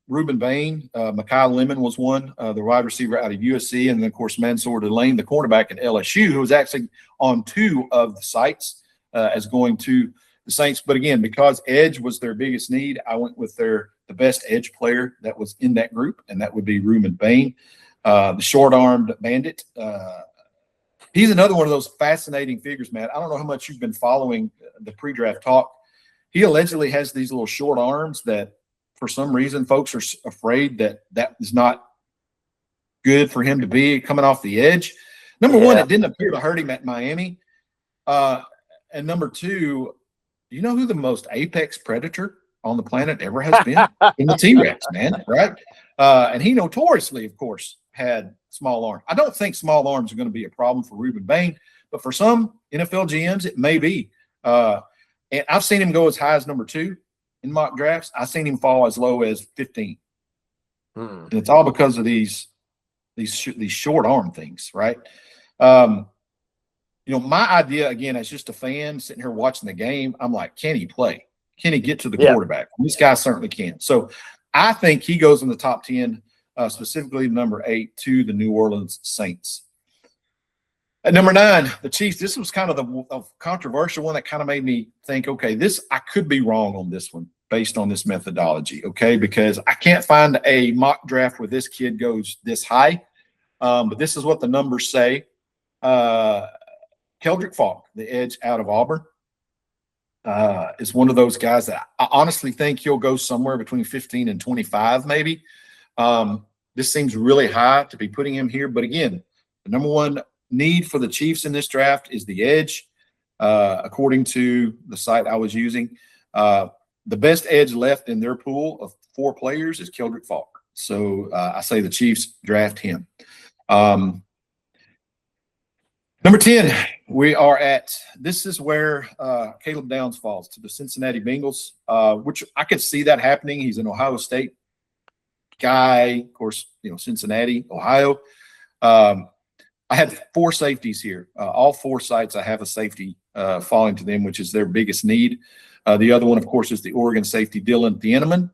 Ruben Bain, Mekhi Lemon was one, the wide receiver out of USC, and then of course Mansour Delane, the cornerback at LSU, who was actually on 2 of the sites as going to the Saints. But again, because edge was their biggest need, I went with the best edge player that was in that group, and that would be Ruben Bain, the short-armed bandit. He's another one of those fascinating figures, Matt. I don't know how much you've been following the pre-draft talk. He allegedly has these little short arms that for some reason folks are afraid that is not good for him to be coming off the edge. Number 1, it didn't appear to hurt him at Miami. And number 2, you know who the most apex predator on the planet ever has been? In the T-Rex, man, right? And he notoriously, of course, had small arms. I don't think small arms are going to be a problem for Ruben Bain, But for some NFL GMs, it may be. And I've seen him go as high as number 2 in mock drafts. I've seen him fall as low as 15. And it's all because of these short arm things, right? My idea, again, as just a fan sitting here watching the game, I'm like, can he play? Can he get to the quarterback? This guy certainly can. So I think he goes in the top 10, specifically number 8 to the New Orleans Saints. At number 9, the Chiefs. This was kind of the controversial one that kind of made me think, okay, I could be wrong on this one based on this methodology, okay, because I can't find a mock draft where this kid goes this high. But this is what the numbers say. Keldrick Falk, the edge out of Auburn, is one of those guys that I honestly think he'll go somewhere between 15 and 25 maybe. This seems really high to be putting him here. But again, the number one need for the Chiefs in this draft is the edge. According to the site I was using, the best edge left in their pool of 4 players is Keldrick Falk. So I say the Chiefs draft him. Number 10, we are at – this is where Caleb Downs falls to the Cincinnati Bengals, which I could see that happening. He's an Ohio State guy, of course, Cincinnati, Ohio. I had 4 safeties here. All 4 sites I have a safety falling to them, which is their biggest need. The other one, of course, is the Oregon safety Dylan Thieneman.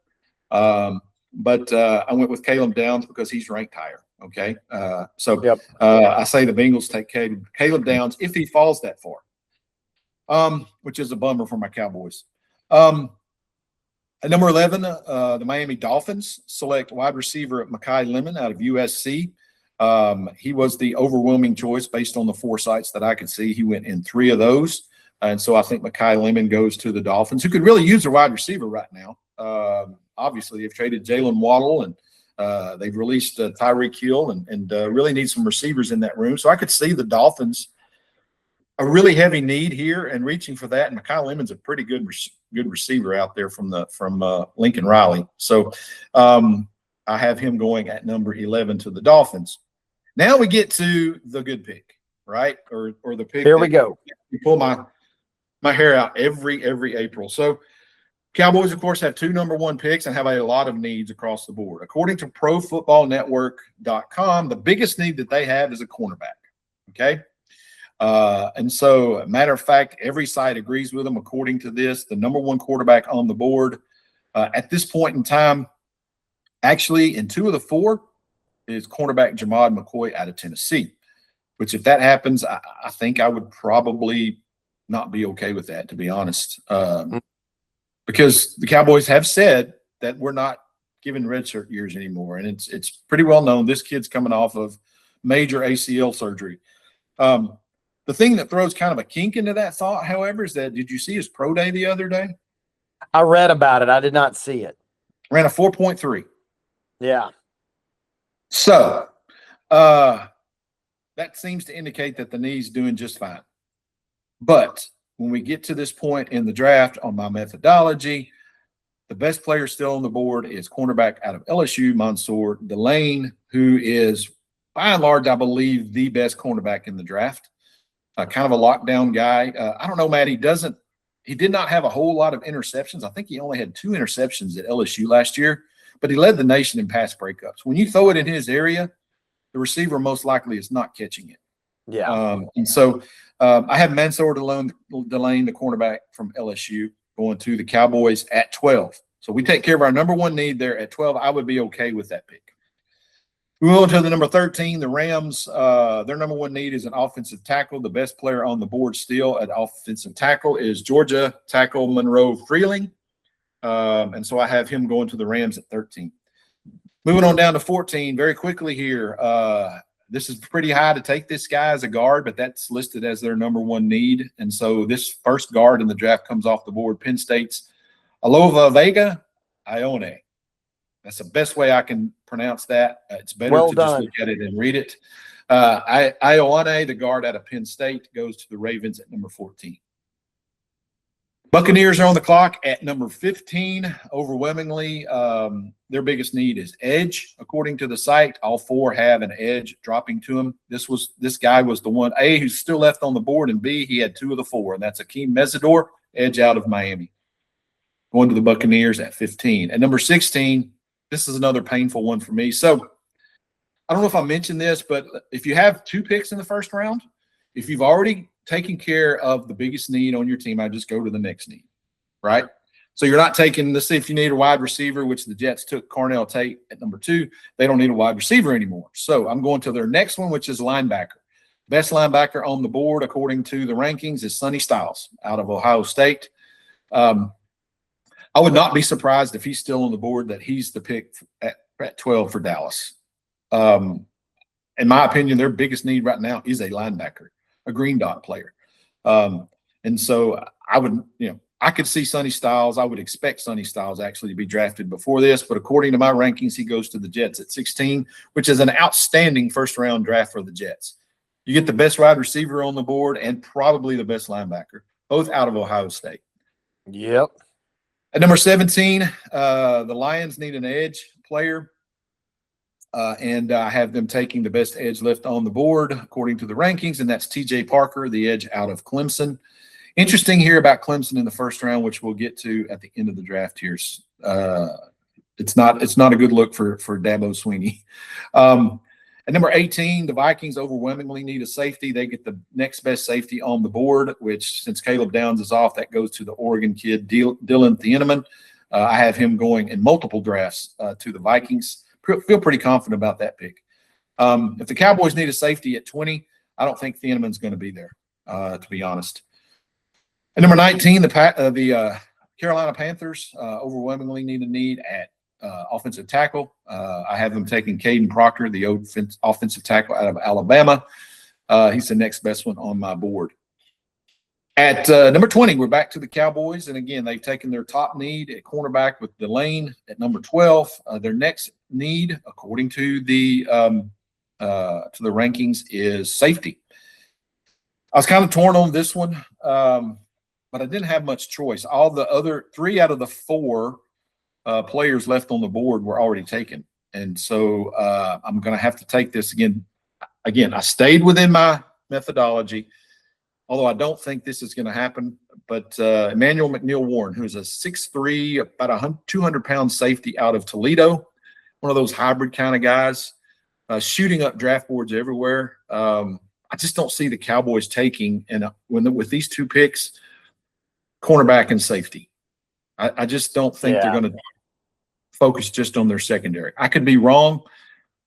But I went with Caleb Downs because he's ranked higher. Okay. I say the Bengals take Caleb Downs if he falls that far, which is a bummer for my Cowboys. At number 11, the Miami Dolphins select wide receiver Mekhi Lemon out of USC. He was the overwhelming choice based on the 4 sites that I could see. He went in 3 of those. And so I think Mekhi Lemon goes to the Dolphins, who could really use a wide receiver right now. Obviously, they've traded Jalen Waddle and they've released Tyreek Hill and really need some receivers in that room. So I could see the Dolphins a really heavy need here and reaching for that. And Mekhi Lemon's a pretty good receiver out there from Lincoln Riley. So I have him going at number 11 to the Dolphins. Now we get to the good pick, right? Or the pick. Here we go. You pull my hair out every April. So Cowboys, of course, have 2 number 1 picks and have a lot of needs across the board. According to ProFootballNetwork.com, the biggest need that they have is a cornerback. Okay. And so, matter of fact, every site agrees with them. According to this, the number 1 quarterback on the board at this point in time, actually in 2 of the 4, is cornerback Jamad McCoy out of Tennessee, which if that happens, I think I would probably not be okay with that, to be honest. Because the Cowboys have said that we're not giving redshirt years anymore. And it's pretty well known. This kid's coming off of major ACL surgery. The thing that throws kind of a kink into that thought, however, is that did you see his pro day the other day? I read about it. I did not see it. Ran a 4.3. Yeah. So that seems to indicate that the knee's doing just fine. But when we get to this point in the draft on my methodology, the best player still on the board is cornerback out of LSU, Mansour Delane, who is, by and large, I believe, the best cornerback in the draft. Kind of a lockdown guy. I don't know, Matt. He did not have a whole lot of interceptions. I think he only had 2 interceptions at LSU last year, but he led the nation in pass breakups. When you throw it in his area, the receiver most likely is not catching it. Yeah. And so I have Mansour Delane, the cornerback from LSU, going to the Cowboys at 12. So we take care of our number 1 need there at 12. I would be okay with that pick. We move on to the number 13, the Rams. Their number 1 need is an offensive tackle. The best player on the board still at offensive tackle is Georgia tackle Monroe Freeling. And so I have him going to the Rams at 13. Moving on down to 14 very quickly here. This is pretty high to take this guy as a guard, but that's listed as their number 1 need. And so this first guard in the draft comes off the board, Penn State's Alova Vega Ione. That's the best way I can pronounce that. It's better to just look at it and read it. Ione, the guard out of Penn State, goes to the Ravens at number 14. Buccaneers are on the clock at number 15. Overwhelmingly, their biggest need is edge. According to the site, all four have an edge dropping to him. This guy was the one, A, who's still left on the board, and B, he had two of the four, and that's Akeem Mesidor, edge out of Miami. Going to the Buccaneers at 15. At number 16, this is another painful one for me. So I don't know if I mentioned this, but if you have two picks in the first round, if you've already taken care of the biggest need on your team, I just go to the next need, right? So you're not taking, let's see if you need a wide receiver, which the Jets took Carnell Tate at number 2. They don't need a wide receiver anymore. So I'm going to their next one, which is linebacker. Best linebacker on the board, according to the rankings, is Sonny Stiles out of Ohio State. I would not be surprised if he's still on the board, that he's the pick at 12 for Dallas. In my opinion, their biggest need right now is a linebacker, a green dot player. And so I would, I could see Sonny Stiles. I would expect Sonny Stiles actually to be drafted before this, but according to my rankings, he goes to the Jets at 16, which is an outstanding first-round draft for the Jets. You get the best wide receiver on the board and probably the best linebacker, both out of Ohio State. Yep. At number 17, the Lions need an edge player. And I have them taking the best edge left on the board, according to the rankings, and that's TJ Parker, the edge out of Clemson. Interesting here about Clemson in the first round, which we'll get to at the end of the draft here. It's not a good look for Dabo Swinney. At number 18, the Vikings overwhelmingly need a safety. They get the next best safety on the board, which since Caleb Downs is off, that goes to the Oregon kid, Dylan Thieneman. I have him going in multiple drafts to the Vikings. Feel pretty confident about that pick. If the Cowboys need a safety at 20, I don't think Thieneman's going to be there, to be honest. At number 19, the Carolina Panthers overwhelmingly need at offensive tackle. I have them taking Caden Proctor, the offensive tackle out of Alabama. He's the next best one on my board. At number 20, we're back to the Cowboys. And again, they've taken their top need at cornerback with Delane at number 12. Their next need, according to the rankings, is safety. I was kind of torn on this one, but I didn't have much choice. All the other 3 out of the 4 players left on the board were already taken. And so I'm going to have to take this again. Again, I stayed within my methodology, although I don't think this is going to happen. But Emmanuel McNeil-Warren, who's a 6'3", about 200-pound safety out of Toledo, one of those hybrid kind of guys, shooting up draft boards everywhere. I just don't see the Cowboys taking, and with these 2 picks, cornerback and safety. I just don't think they're going to focus just on their secondary. I could be wrong,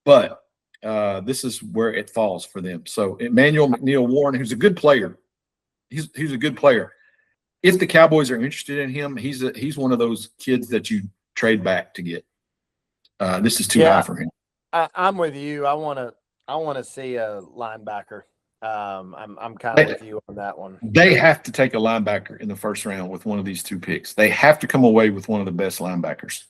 but this is where it falls for them. So Emmanuel McNeil-Warren, who's a good player, he's a good player. If the Cowboys are interested in him, he's one of those kids that you trade back to get. This is too high for him. I'm with you. I want to see a linebacker. I'm kind of with you on that one. They have to take a linebacker in the first round with one of these 2 picks. They have to come away with one of the best linebackers.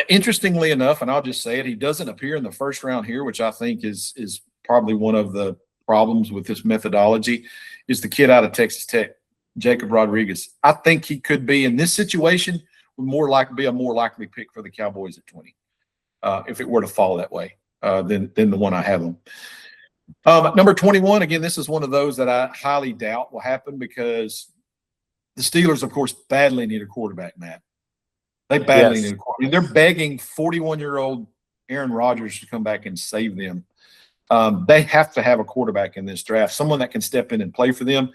Interestingly enough, and I'll just say it, he doesn't appear in the first round here, which I think is probably one of the problems with this methodology, is the kid out of Texas Tech, Jacob Rodriguez. I think he could be, in this situation, would be a more likely pick for the Cowboys at 20, if it were to fall that way, than the one I have him. Number 21, again, this is one of those that I highly doubt will happen, because the Steelers, of course, badly need a quarterback, Matt. They badly need a quarterback. They're begging 41-year-old Aaron Rodgers to come back and save them. They have to have a quarterback in this draft, someone that can step in and play for them,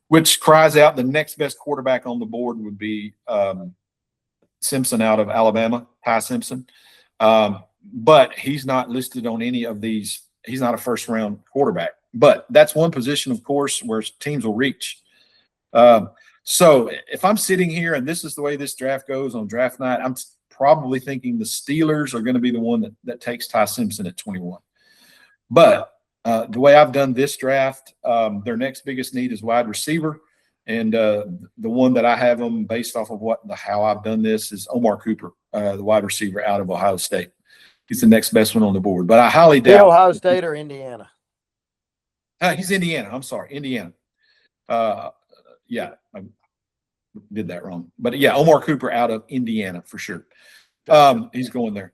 which cries out the next best quarterback on the board would be Simpson out of Alabama, Ty Simpson. But he's not listed on any of these. He's not a first-round quarterback. But that's one position, of course, where teams will reach. So if I'm sitting here and this is the way this draft goes on draft night, I'm probably thinking the Steelers are going to be the one that takes Ty Simpson at 21. But the way I've done this draft, their next biggest need is wide receiver. And the one that I have them based off of how I've done this is Omar Cooper, the wide receiver out of Ohio State. He's the next best one on the board. But I highly doubt. Ohio State or Indiana? He's Indiana. I'm sorry, Indiana. yeah, I did that wrong. But yeah, Omar Cooper out of Indiana for sure. He's going there.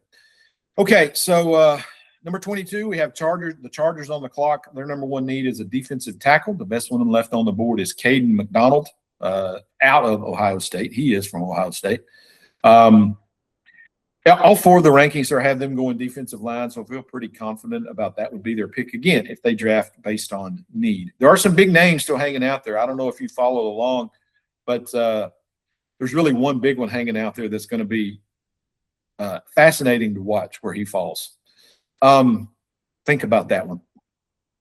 Okay, so number 22, we have Chargers. The Chargers on the clock. Their number one need is a defensive tackle. The best one left on the board is Caden McDonald out of Ohio State. He is from Ohio State. All four of the rankings have them going defensive line, so I feel pretty confident about that would be their pick again if they draft based on need. There are some big names still hanging out there. I don't know if you follow along, but there's really one big one hanging out there that's going to be fascinating to watch where he falls. Think about that one.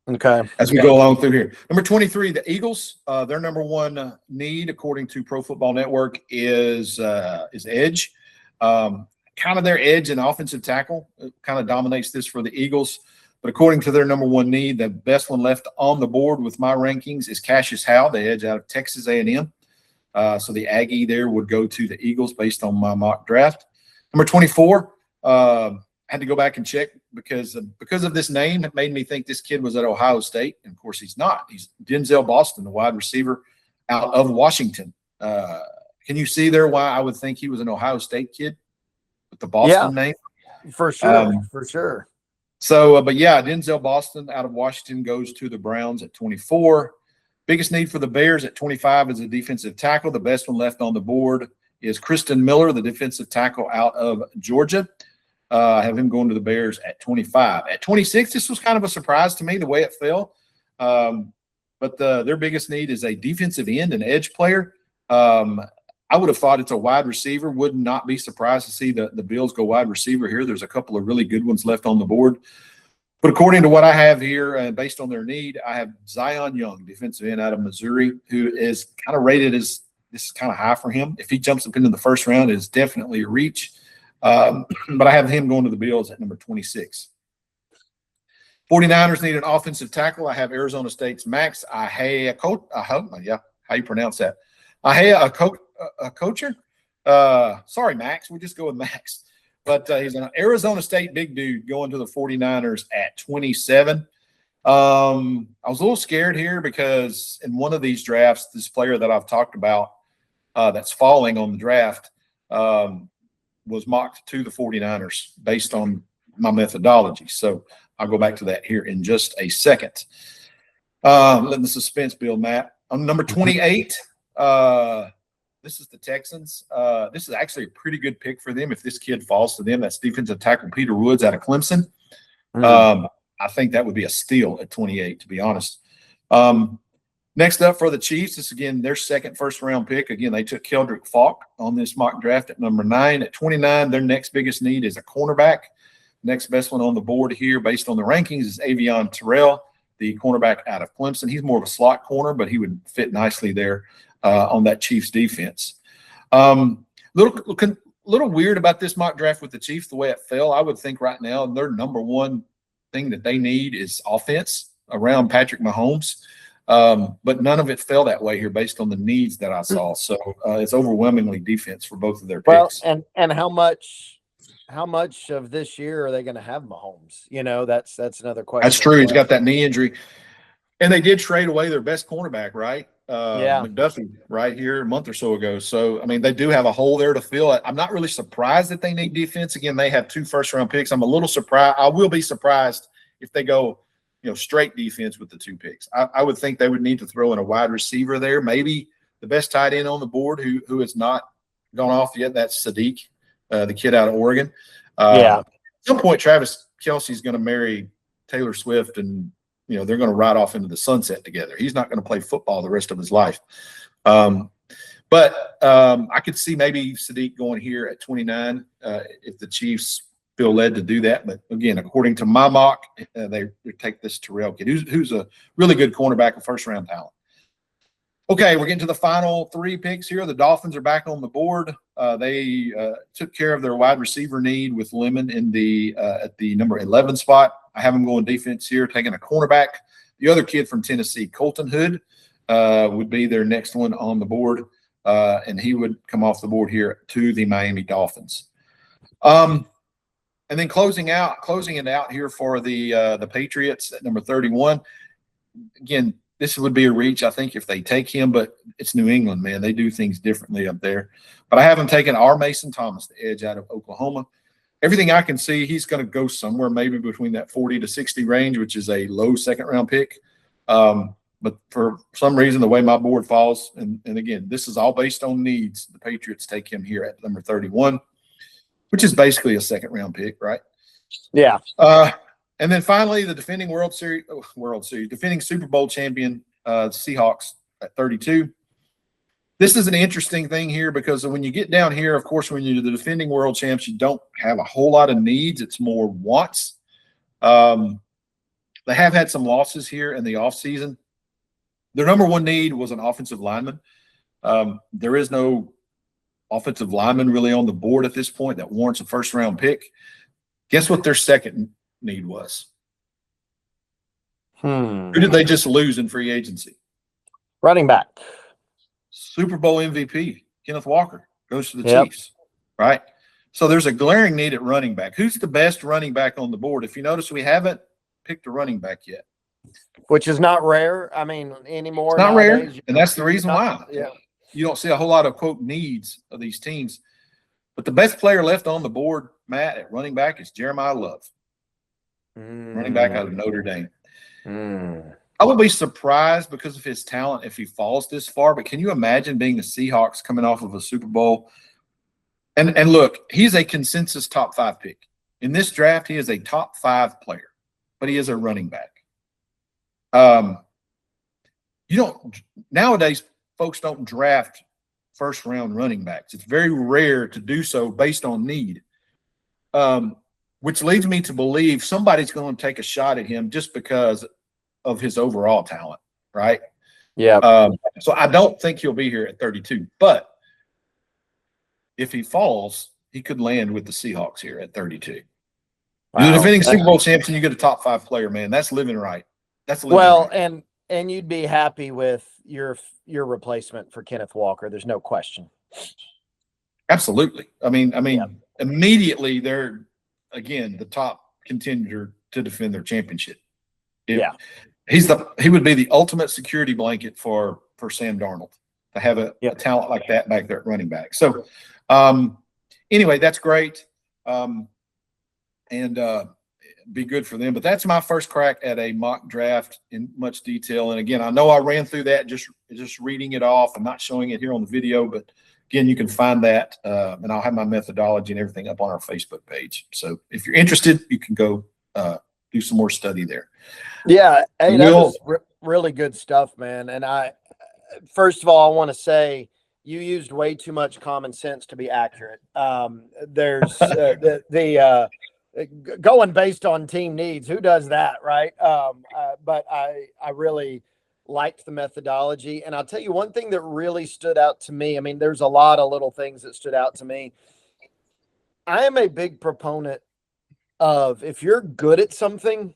Okay. As we go along through here. Number 23, the Eagles. Their number one need, according to Pro Football Network, is edge. Kind of their edge and offensive tackle kind of dominates this for the Eagles. But according to their number one need, the best one left on the board with my rankings is Cassius Howe, the edge out of Texas A&M. So the Aggie there would go to the Eagles based on my mock draft. Number 24, I had to go back and check because of this name. It made me think this kid was at Ohio State. And, of course, he's not. He's Denzel Boston, the wide receiver out of Washington. Can you see there why I would think he was an Ohio State kid with the Boston name? For sure, for sure. So, but, yeah, Denzel Boston out of Washington goes to the Browns at 24. Biggest need for the Bears at 25 is a defensive tackle. The best one left on the board is Kristen Miller, the defensive tackle out of Georgia. I have him going to the Bears at 25. At 26, this was kind of a surprise to me the way it fell. But their biggest need is a defensive end, an edge player. I would have thought it's a wide receiver. Would not be surprised to see the Bills go wide receiver here. There's a couple of really good ones left on the board. But according to what I have here, based on their need, I have Zion Young, defensive end out of Missouri, who is kind of rated as – this is kind of high for him. If he jumps up into the first round, it is definitely a reach. But I have him going to the Bills at number 26. 49ers need an offensive tackle. I have Arizona State's Max Ahea, how you pronounce that? Kocher? Sorry, Max. We'll just go with Max. But he's an Arizona State big dude going to the 49ers at 27. I was a little scared here because in one of these drafts, this player that I've talked about that's falling on the draft was mocked to the 49ers based on my methodology. So I'll go back to that here in just a second. Letting the suspense build, Matt. On number 28, this is the Texans. This is actually a pretty good pick for them if this kid falls to them. That's defensive tackle Peter Woods out of Clemson. I think that would be a steal at 28, to be honest. Next up for the Chiefs, this again their second first-round pick. Again, they took Keldrick Falk on this mock draft at number 9. At 29, their next biggest need is a cornerback. Next best one on the board here based on the rankings is Avion Terrell, the cornerback out of Clemson. He's more of a slot corner, but he would fit nicely there on that Chiefs defense. Little weird about this mock draft with the Chiefs, the way it fell. I would think right now their number one thing that they need is offense around Patrick Mahomes. But none of it fell that way here based on the needs that I saw. So it's overwhelmingly defense for both of their picks. Well, and how much of this year are they going to have Mahomes? You know, that's another question. That's true. He's got that knee injury. And they did trade away their best cornerback, right? McDuffie right here a month or so ago. So, I mean, they do have a hole there to fill. I'm not really surprised that they need defense. Again, they have 2 first-round picks. I'm a little surprised. I will be surprised if they go, straight defense with the 2 picks. I would think they would need to throw in a wide receiver there. Maybe the best tight end on the board who has not gone off yet. That's Sadiq, the kid out of Oregon. At some point, Travis Kelce's going to marry Taylor Swift, and they're going to ride off into the sunset together. He's not going to play football the rest of his life. But I could see maybe Sadiq going here at 29 if the Chiefs feel led to do that. But again, according to my mock, they take this Terrell kid, who's a really good cornerback, a first-round talent. Okay, we're getting to the final 3 picks here. The Dolphins are back on the board. They took care of their wide receiver need with Lemon in at the number 11 spot. I have them going defense here, taking a cornerback. The other kid from Tennessee, Colton Hood, would be their next one on the board, and he would come off the board here to the Miami Dolphins. And then closing it out here for the Patriots at number 31. Again, this would be a reach, I think, if they take him, but it's New England, man. They do things differently up there. But I have him taking R. Mason Thomas, the edge out of Oklahoma. Everything I can see, he's going to go somewhere maybe between that 40 to 60 range, which is a low second-round pick. But for some reason, the way my board falls, and again, this is all based on needs, the Patriots take him here at number 31, which is basically a second-round pick, right? Yeah. And then finally, the defending defending Super Bowl champion, Seahawks at 32. This is an interesting thing here because when you get down here, of course, when you're the defending world champs, you don't have a whole lot of needs. It's more wants. They have had some losses here in the offseason. Their number one need was an offensive lineman. There is no offensive lineman really on the board at this point that warrants a first-round pick. Guess what their second need was? Who did they just lose in free agency? Running back. Super Bowl MVP, Kenneth Walker, goes to the Chiefs, right? So there's a glaring need at running back. Who's the best running back on the board? If you notice, we haven't picked a running back yet. Which is not rare, I mean, anymore. It's not nowadays. rare, and that's the reason why. Yeah. You don't see a whole lot of, quote, needs of these teams. But the best player left on the board, Matt, at running back is Jeremiah Love, running back out of Notre Dame. I would be surprised because of his talent if he falls this far, but can you imagine being the Seahawks coming off of a Super Bowl? And look, he's a consensus top 5 pick. In this draft, he is a top 5 player, but he is a running back. Nowadays, folks don't draft first-round running backs. It's very rare to do so based on need, which leads me to believe somebody's going to take a shot at him just because of his overall talent, right? Yeah. So I don't think he'll be here at 32, but if he falls, he could land with the Seahawks here at 32. Wow. You're defending Super Bowl champion, you get a top 5 player, man. That's living right. That's living right. And you'd be happy with your replacement for Kenneth Walker. There's no question. Absolutely. I mean, immediately they're again the top contender to defend their championship. He would be the ultimate security blanket for Sam Darnold to have a talent like that back there at running back. So anyway, that's great. And be good for them. But that's my first crack at a mock draft in much detail. And again, I know I ran through that just reading it off and not showing it here on the video, but again, you can find that and I'll have my methodology and everything up on our Facebook page. So if you're interested, you can go do some more study there. Yeah. Hey, that was really good stuff, man. And first of all, I want to say you used way too much common sense to be accurate. There's going based on team needs. Who does that, right? But I really liked the methodology. And I'll tell you one thing that really stood out to me. I mean, there's a lot of little things that stood out to me. I am a big proponent of if you're good at something,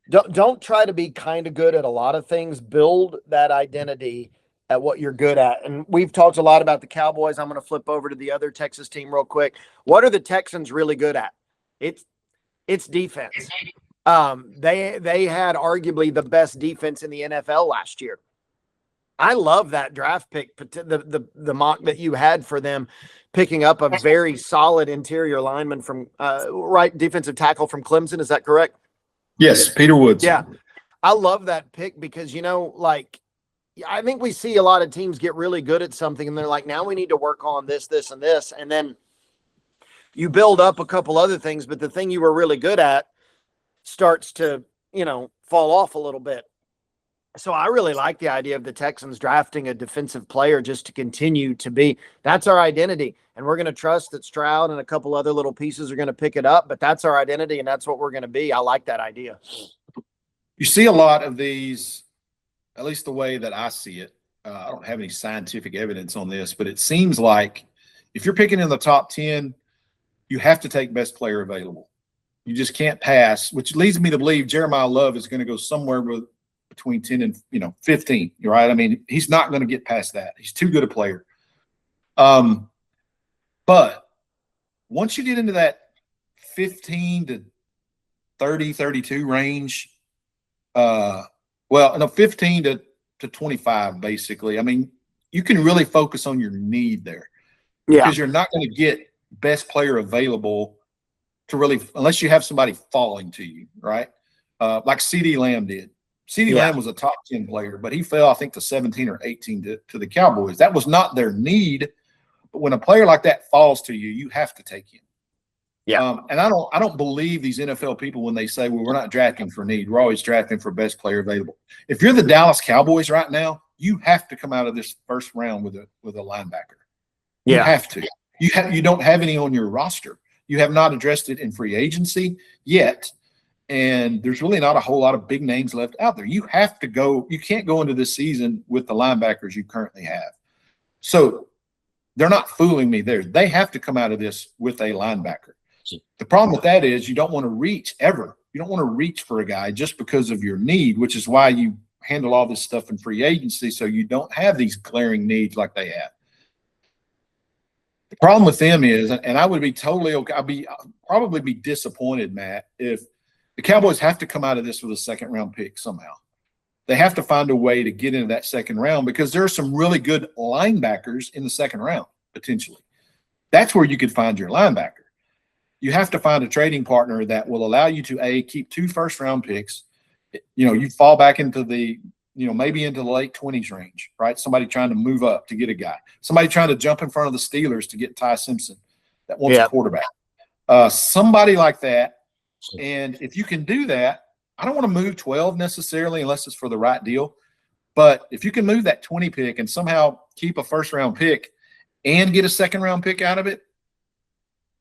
don't try to be kind of good at a lot of things. Build that identity at what you're good at. And we've talked a lot about the Cowboys. I'm going to flip over to the other Texas team real quick. What are the Texans really good at? It's defense. They had arguably the best defense in the NFL last year. I love that draft pick, the mock that you had for them, picking up a very solid interior lineman from right defensive tackle from Clemson. Is that correct? Yes, Peter Woods. Yeah, I love that pick because I think we see a lot of teams get really good at something and they're like, now we need to work on this, and this, and then you build up a couple other things, but the thing you were really good at starts to, fall off a little bit. So I really like the idea of the Texans drafting a defensive player just to continue to be, that's our identity. And we're going to trust that Stroud and a couple other little pieces are going to pick it up, but that's our identity and that's what we're going to be. I like that idea. You see a lot of these, at least the way that I see it. I don't have any scientific evidence on this, but it seems like if you're picking in the top 10, you have to take best player available. You just can't pass, which leads me to believe Jeremiah Love is going to go somewhere between 10 and 15. Right? I mean, he's not going to get past that. He's too good a player. But once you get into that 15 to 30, 32 range, 15 to to 25, basically. I mean, you can really focus on your need there Yeah. because you're not going to get best player available to really, unless you have somebody falling to you, right? Like CD Lamb did. CD Lamb was a top 10 player, but he fell, I think, to 17 or 18 to the Cowboys. That was not their need. But when a player like that falls to you, you have to take him. Yeah. And I don't believe these NFL people when they say, well, we're not drafting for need. We're always drafting for best player available. If you're the Dallas Cowboys right now, you have to come out of this first round with a linebacker. You have to. You don't have any on your roster. You have not addressed it in free agency yet. And there's really not a whole lot of big names left out there. You have to go. You can't go into this season with the linebackers you currently have. So they're not fooling me there. They have to come out of this with a linebacker. The problem with that is you don't want to reach ever. You don't want to reach for a guy just because of your need, which is why you handle all this stuff in free agency so you don't have these glaring needs like they have. The problem with them is, and I would be totally okay, I'd probably be disappointed, Matt, if the Cowboys have to come out of this with a second-round pick somehow. They have to find a way to get into that second round because there are some really good linebackers in the second round, potentially. That's where you could find your linebacker. You have to find a trading partner that will allow you to, keep 2 first-round picks. You fall back into the, maybe into the late 20s range, right? Somebody trying to move up to get a guy. Somebody trying to jump in front of the Steelers to get Ty Simpson that wants a quarterback. Somebody like that. And if you can do that, I don't want to move 12 necessarily unless it's for the right deal. But if you can move that 20 pick and somehow keep a first-round pick and get a second-round pick out of it,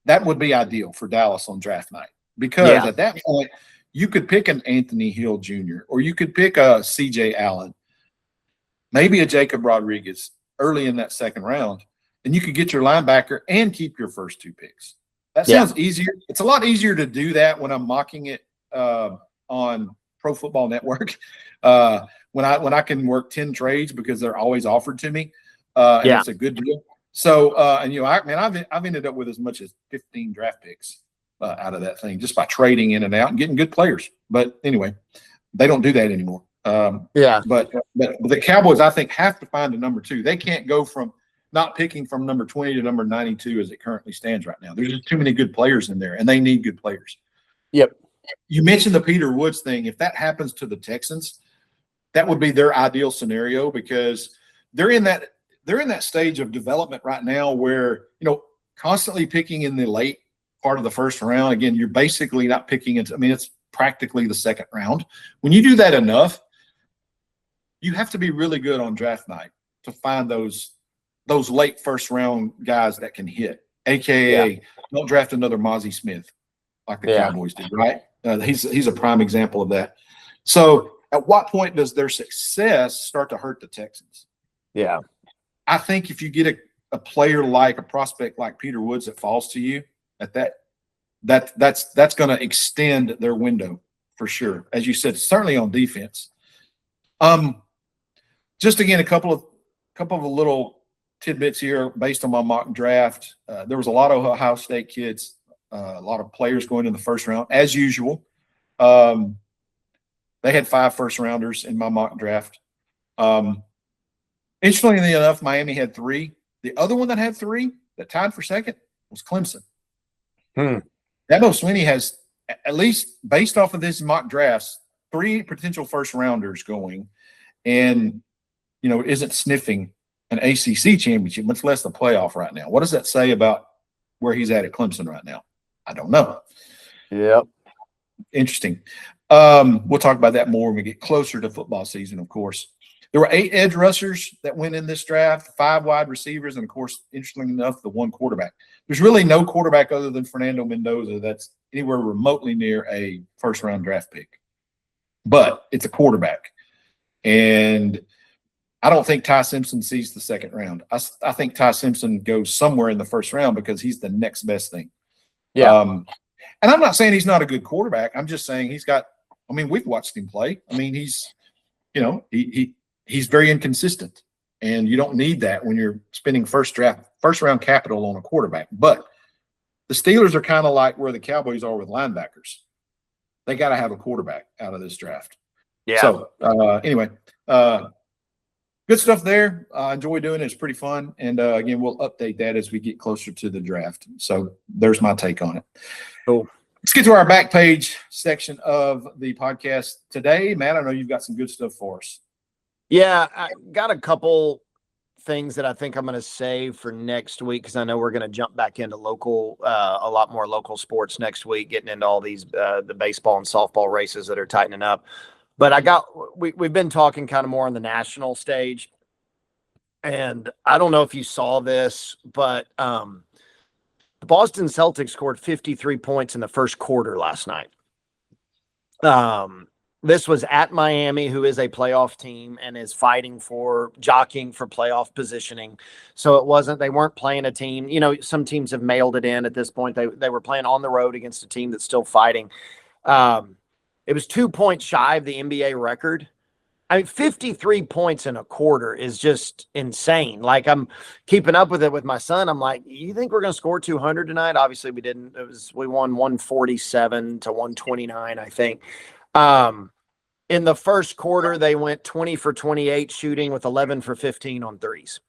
that would be ideal for Dallas on draft night. Because at that point, you could pick an Anthony Hill Jr. or you could pick a C.J. Allen, maybe a Jacob Rodriguez early in that second round, and you could get your linebacker and keep your first 2 picks. That sounds easier. It's a lot easier to do that when I'm mocking it on Pro Football Network when I can work 10 trades because they're always offered to me, and it's a good deal. So I've ended up with as much as 15 draft picks out of that thing just by trading in and out and getting good players. But anyway, they don't do that anymore. But the Cowboys, I think, have to find a number 2. They can't go from not picking from number 20 to number 92 as it currently stands right now. There's just too many good players in there, and they need good players. Yep. You mentioned the Peter Woods thing. If that happens to the Texans, that would be their ideal scenario because they're in that stage of development right now where, constantly picking in the late part of the first round. Again, you're basically not picking it. It's practically the second round. When you do that enough, you have to be really good on draft night to find those late first round guys that can hit, AKA don't draft another Mozzie Smith like the Cowboys did, right? He's a prime example of that. So at what point does their success start to hurt the Texans? Yeah. I think if you get a player like a prospect like Peter Woods that falls to you that's going to extend their window for sure. As you said, certainly on defense. Just again, a couple of little tidbits here based on my mock draft. There was a lot of Ohio State kids, a lot of players going in the first round, as usual. They had 5 first rounders in my mock draft. Interestingly enough, Miami had 3. The other one that had 3 that tied for second was Clemson. Dabo Swinney has, at least based off of this mock drafts, 3 potential first rounders going and, isn't sniffing an ACC championship, much less the playoff right now. What does that say about where he's at Clemson right now? I don't know. Yep. Interesting. We'll talk about that more when we get closer to football season, of course. There were 8 edge rushers that went in this draft, 5 wide receivers, and, of course, interestingly enough, the 1 quarterback. There's really no quarterback other than Fernando Mendoza that's anywhere remotely near a first-round draft pick. But it's a quarterback. And I don't think Ty Simpson sees the second round. I think Ty Simpson goes somewhere in the first round because he's the next best thing. Yeah. And I'm not saying he's not a good quarterback. I'm just saying we've watched him play. He's very inconsistent, and you don't need that when you're spending first round capital on a quarterback. But the Steelers are kind of like where the Cowboys are with linebackers. They got to have a quarterback out of this draft. Yeah. So anyway, good stuff there. Enjoy doing it. It's pretty fun. And again, we'll update that as we get closer to the draft. So there's my take on it. Cool. Let's get to our back page section of the podcast today. Matt, I know you've got some good stuff for us. Yeah, I got a couple things that I think I'm going to save for next week because I know we're going to jump back into local, a lot more local sports next week, getting into all these the baseball and softball races that are tightening up. But we've been talking kind of more on the national stage, and I don't know if you saw this, but the Boston Celtics scored 53 points in the first quarter last night. This was at Miami, who is a playoff team and is jockeying for playoff positioning. So they weren't playing a team. You know, some teams have mailed it in at this point. They were playing on the road against a team that's still fighting. It was 2 points shy of the NBA record. I mean, 53 points in a quarter is just insane. Like, I'm keeping up with it with my son. I'm like, you think we're going to score 200 tonight? Obviously we didn't. We won 147 to 129, I think. In the first quarter, they went 20 for 28 shooting with 11 for 15 on threes.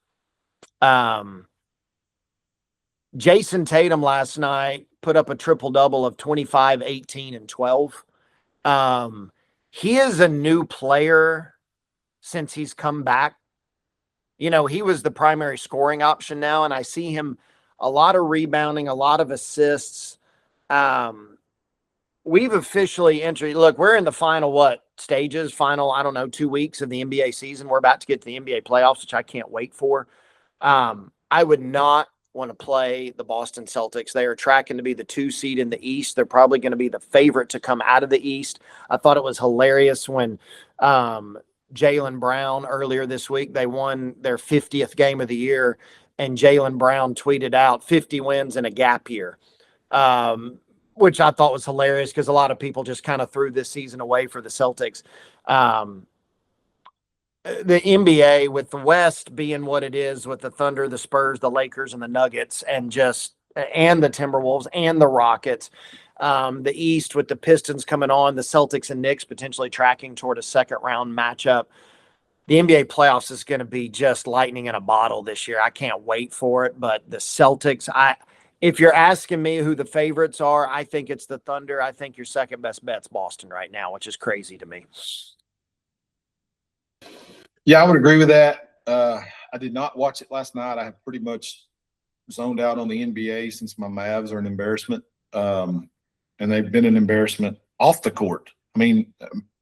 Jason Tatum last night put up a triple-double of 25, 18, and 12. He is a new player since he's come back. You know, he was the primary scoring option now, and I see him a lot of rebounding, a lot of assists. We've officially entered. Look, we're in the final, I don't know, 2 weeks of the NBA season. We're about to get to the NBA playoffs, which I can't wait for. I would not want to play the Boston Celtics. They are tracking to be the 2 seed in the East. They're probably going to be the favorite to come out of the East. I thought it was hilarious when Jaylen Brown earlier this week, they won their 50th game of the year, and Jaylen Brown tweeted out 50 wins in a gap year. Which I thought was hilarious because a lot of people just kind of threw this season away for the Celtics. The NBA, with the West being what it is, with the Thunder, the Spurs, the Lakers, and the Nuggets, and the Timberwolves and the Rockets. The East with the Pistons coming on, the Celtics and Knicks potentially tracking toward a second round matchup. The NBA playoffs is going to be just lightning in a bottle this year. I can't wait for it. But the Celtics, if you're asking me who the favorites are, I think it's the Thunder. I think your second best bet's Boston right now, which is crazy to me. Yeah, I would agree with that. I did not watch it last night. I have pretty much zoned out on the NBA since my Mavs are an embarrassment. And they've been an embarrassment off the court. I mean,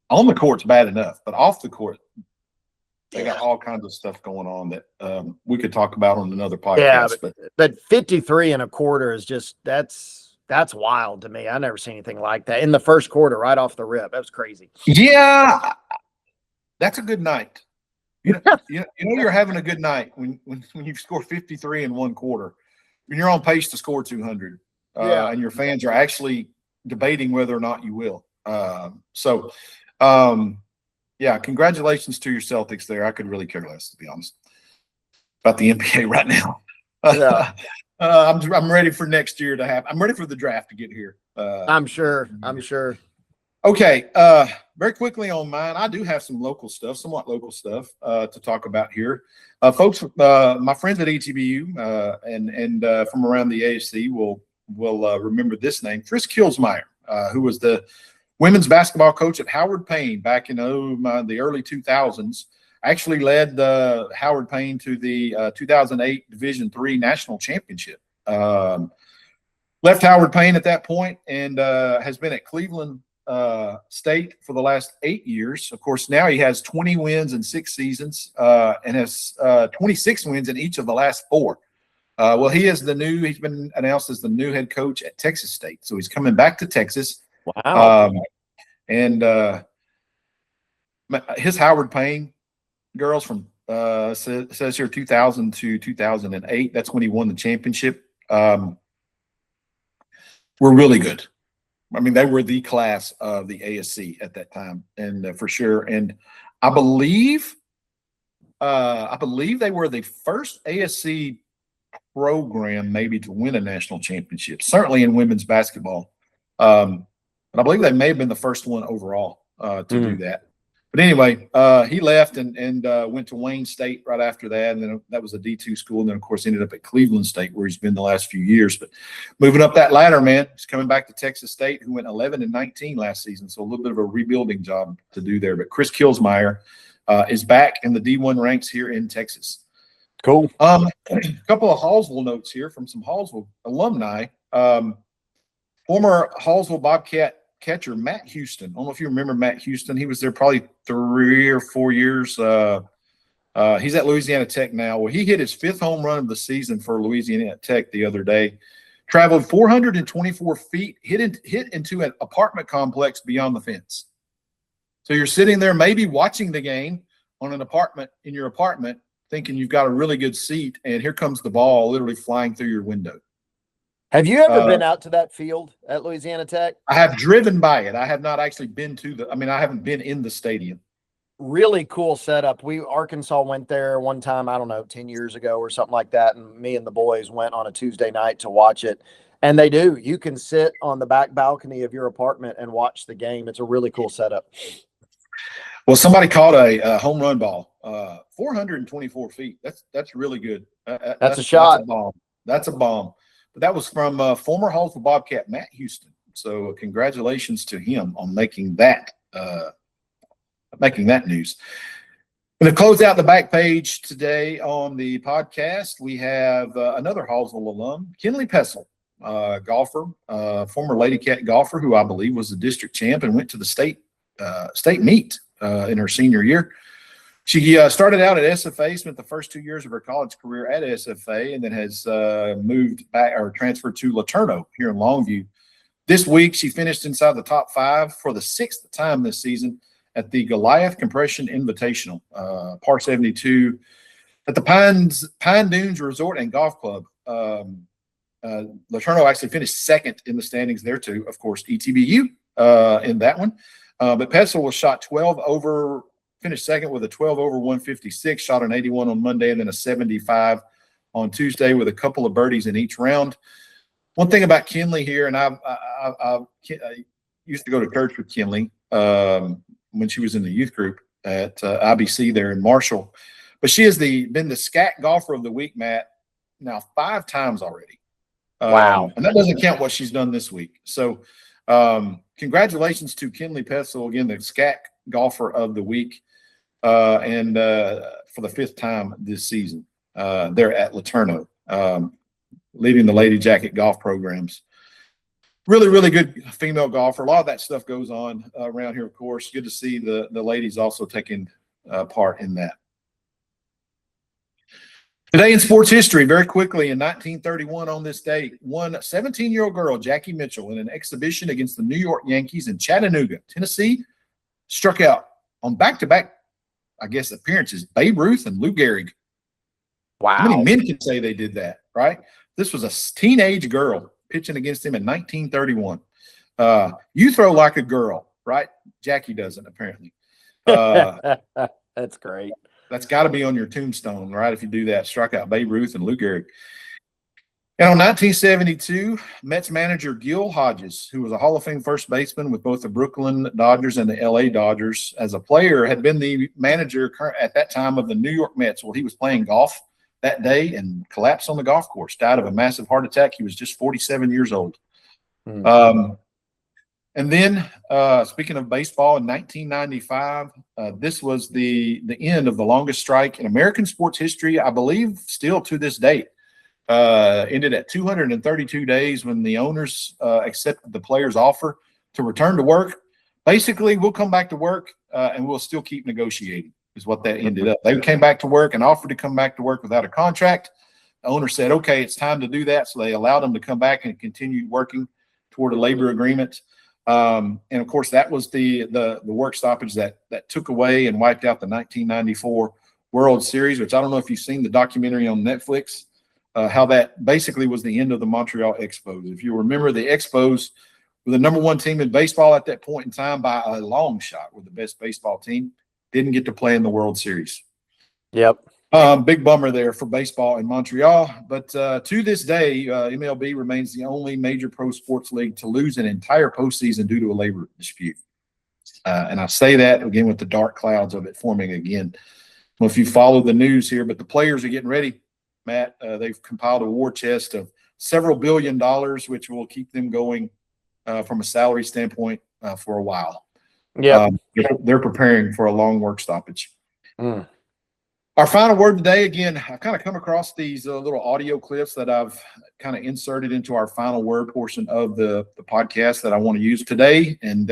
on the court's bad enough, but off the court, they got all kinds of stuff going on that we could talk about on another podcast. Yeah, but 53 and a quarter is just that's wild to me. I never seen anything like that in the first quarter, right off the rip. That was crazy. Yeah, that's a good night. You know you're having a good night when you score 53 in one quarter. When you're on pace to score 200, and your fans are actually debating whether or not you will. Yeah, congratulations to your Celtics there. I could really care less, to be honest, about the NBA right now. Yeah. I'm ready for next year to happen. I'm ready for the draft to get here. I'm sure. Okay, very quickly on mine, I do have some somewhat local stuff to talk about here. Folks, my friends at HBU and from around the ASC will remember this name, Chris Kilsmeyer, who was the women's basketball coach at Howard Payne back in the early 2000s. Actually led Howard Payne to the 2008 Division III National Championship. Left Howard Payne at that point and has been at Cleveland State for the last 8 years. Of course, now he has 20 wins in 6 seasons and has 26 wins in each of the last 4. He's been announced as the new head coach at Texas State. So he's coming back to Texas. Wow. His Howard Payne girls from says here 2000 to 2008. That's when he won the championship. Were really good. I mean, they were the class of the ASC at that time, and for sure. And I believe they were the first ASC program maybe to win a national championship, certainly in women's basketball. But I believe they may have been the first one overall to do that. But anyway, he left and went to Wayne State right after that. And then that was a D2 school. And then, of course, ended up at Cleveland State, where he's been the last few years. But moving up that ladder, man, he's coming back to Texas State, who went 11-19 last season. So a little bit of a rebuilding job to do there. But Chris Kilsmeyer is back in the D1 ranks here in Texas. Cool. A couple of Hallsville notes here from some Hallsville alumni. Former Hallsville Bobcat catcher Matt Houston. I don't know if you remember Matt Houston. He was there probably 3 or 4 years. He's at Louisiana Tech now. Well, he hit his 5th home run of the season for Louisiana Tech the other day. Traveled 424 feet, hit into an apartment complex beyond the fence. So you're sitting there maybe watching the game on an apartment in your apartment, thinking you've got a really good seat, and here comes the ball literally flying through your window. Have you ever been out to that field at Louisiana Tech? I have driven by it. I have not actually been I haven't been in the stadium. Really cool setup. Arkansas went there one time, I don't know, 10 years ago or something like that. And me and the boys went on a Tuesday night to watch it. And they do. You can sit on the back balcony of your apartment and watch the game. It's a really cool setup. Well, somebody caught a home run ball, 424 feet. That's really good. That's a shot. That's a bomb. That's a bomb. But that was from former Hallsville Bobcat Matt Houston. So congratulations to him on making that news. And to close out the back page today on the podcast, we have another Hallsville alum, Kinley Pessel, golfer, former Lady Cat golfer, who I believe was the district champ and went to the state meet in her senior year. She started out at SFA, spent the first 2 years of her college career at SFA, and then has moved back or transferred to LeTourneau here in Longview. This week, she finished inside the top 5 for the 6th time this season at the Goliath Compression Invitational, par 72 at the Pine Dunes Resort and Golf Club. LeTourneau actually finished 2nd in the standings there too. Of course, ETBU in that one. But Pessel was shot 12 over. Finished 2nd with a 12 over 156, shot an 81 on Monday, and then a 75 on Tuesday with a couple of birdies in each round. One thing about Kinley here, and I used to go to church with Kinley when she was in the youth group at IBC there in Marshall. But she has been the SCAC Golfer of the Week, Matt, now 5 times already. Wow. And that doesn't count what she's done this week. So congratulations to Kinley Pessel, again, the SCAC Golfer of the Week. And for the 5th time this season, they're at LeTourneau, leading the Lady Jacket golf programs. Really, really good female golfer. A lot of that stuff goes on around here, of course. Good to see the ladies also taking part in that. Today in sports history, very quickly, in 1931 on this date, one 17-year-old girl, Jackie Mitchell, in an exhibition against the New York Yankees in Chattanooga, Tennessee, struck out on back-to-back, I guess, appearances, Babe Ruth and Lou Gehrig. Wow. How many men can say they did that, right? This was a teenage girl pitching against him in 1931. You throw like a girl, right? Jackie doesn't, apparently. That's great. That's got to be on your tombstone, right? If you do that, strike out Babe Ruth and Lou Gehrig. And on 1972, Mets manager Gil Hodges, who was a Hall of Fame first baseman with both the Brooklyn Dodgers and the LA Dodgers, as a player, had been the manager at that time of the New York Mets. Well, he was playing golf that day and collapsed on the golf course, died of a massive heart attack. He was just 47 years old. And then, speaking of baseball, in 1995, this was the end of the longest strike in American sports history, I believe, still to this date. Ended at 232 days when the owners accepted the players' offer to return to work. Basically, we'll come back to work and we'll still keep negotiating, is what that ended up. They came back to work and offered to come back to work without a contract. The owner said, okay, it's time to do that. So they allowed them to come back and continue working toward a labor agreement. And of course, that was the work stoppage that took away and wiped out the 1994 World Series, which I don't know if you've seen the documentary on Netflix, how that basically was the end of the Montreal Expos. If you remember, the Expos were the #1 team in baseball at that point in time by a long shot, were the best baseball team, didn't get to play in the World Series. Yep. Big bummer there for baseball in Montreal. But to this day, MLB remains the only major pro sports league to lose an entire postseason due to a labor dispute. And I say that again with the dark clouds of it forming again. Well, if you follow the news here, but the players are getting ready, Matt. They've compiled a war chest of several $1 billion, which will keep them going from a salary standpoint for a while. Yeah, they're preparing for a long work stoppage. Mm. Our final word today, again, I've kind of come across these little audio clips that I've kind of inserted into our final word portion of the podcast that I want to use today. And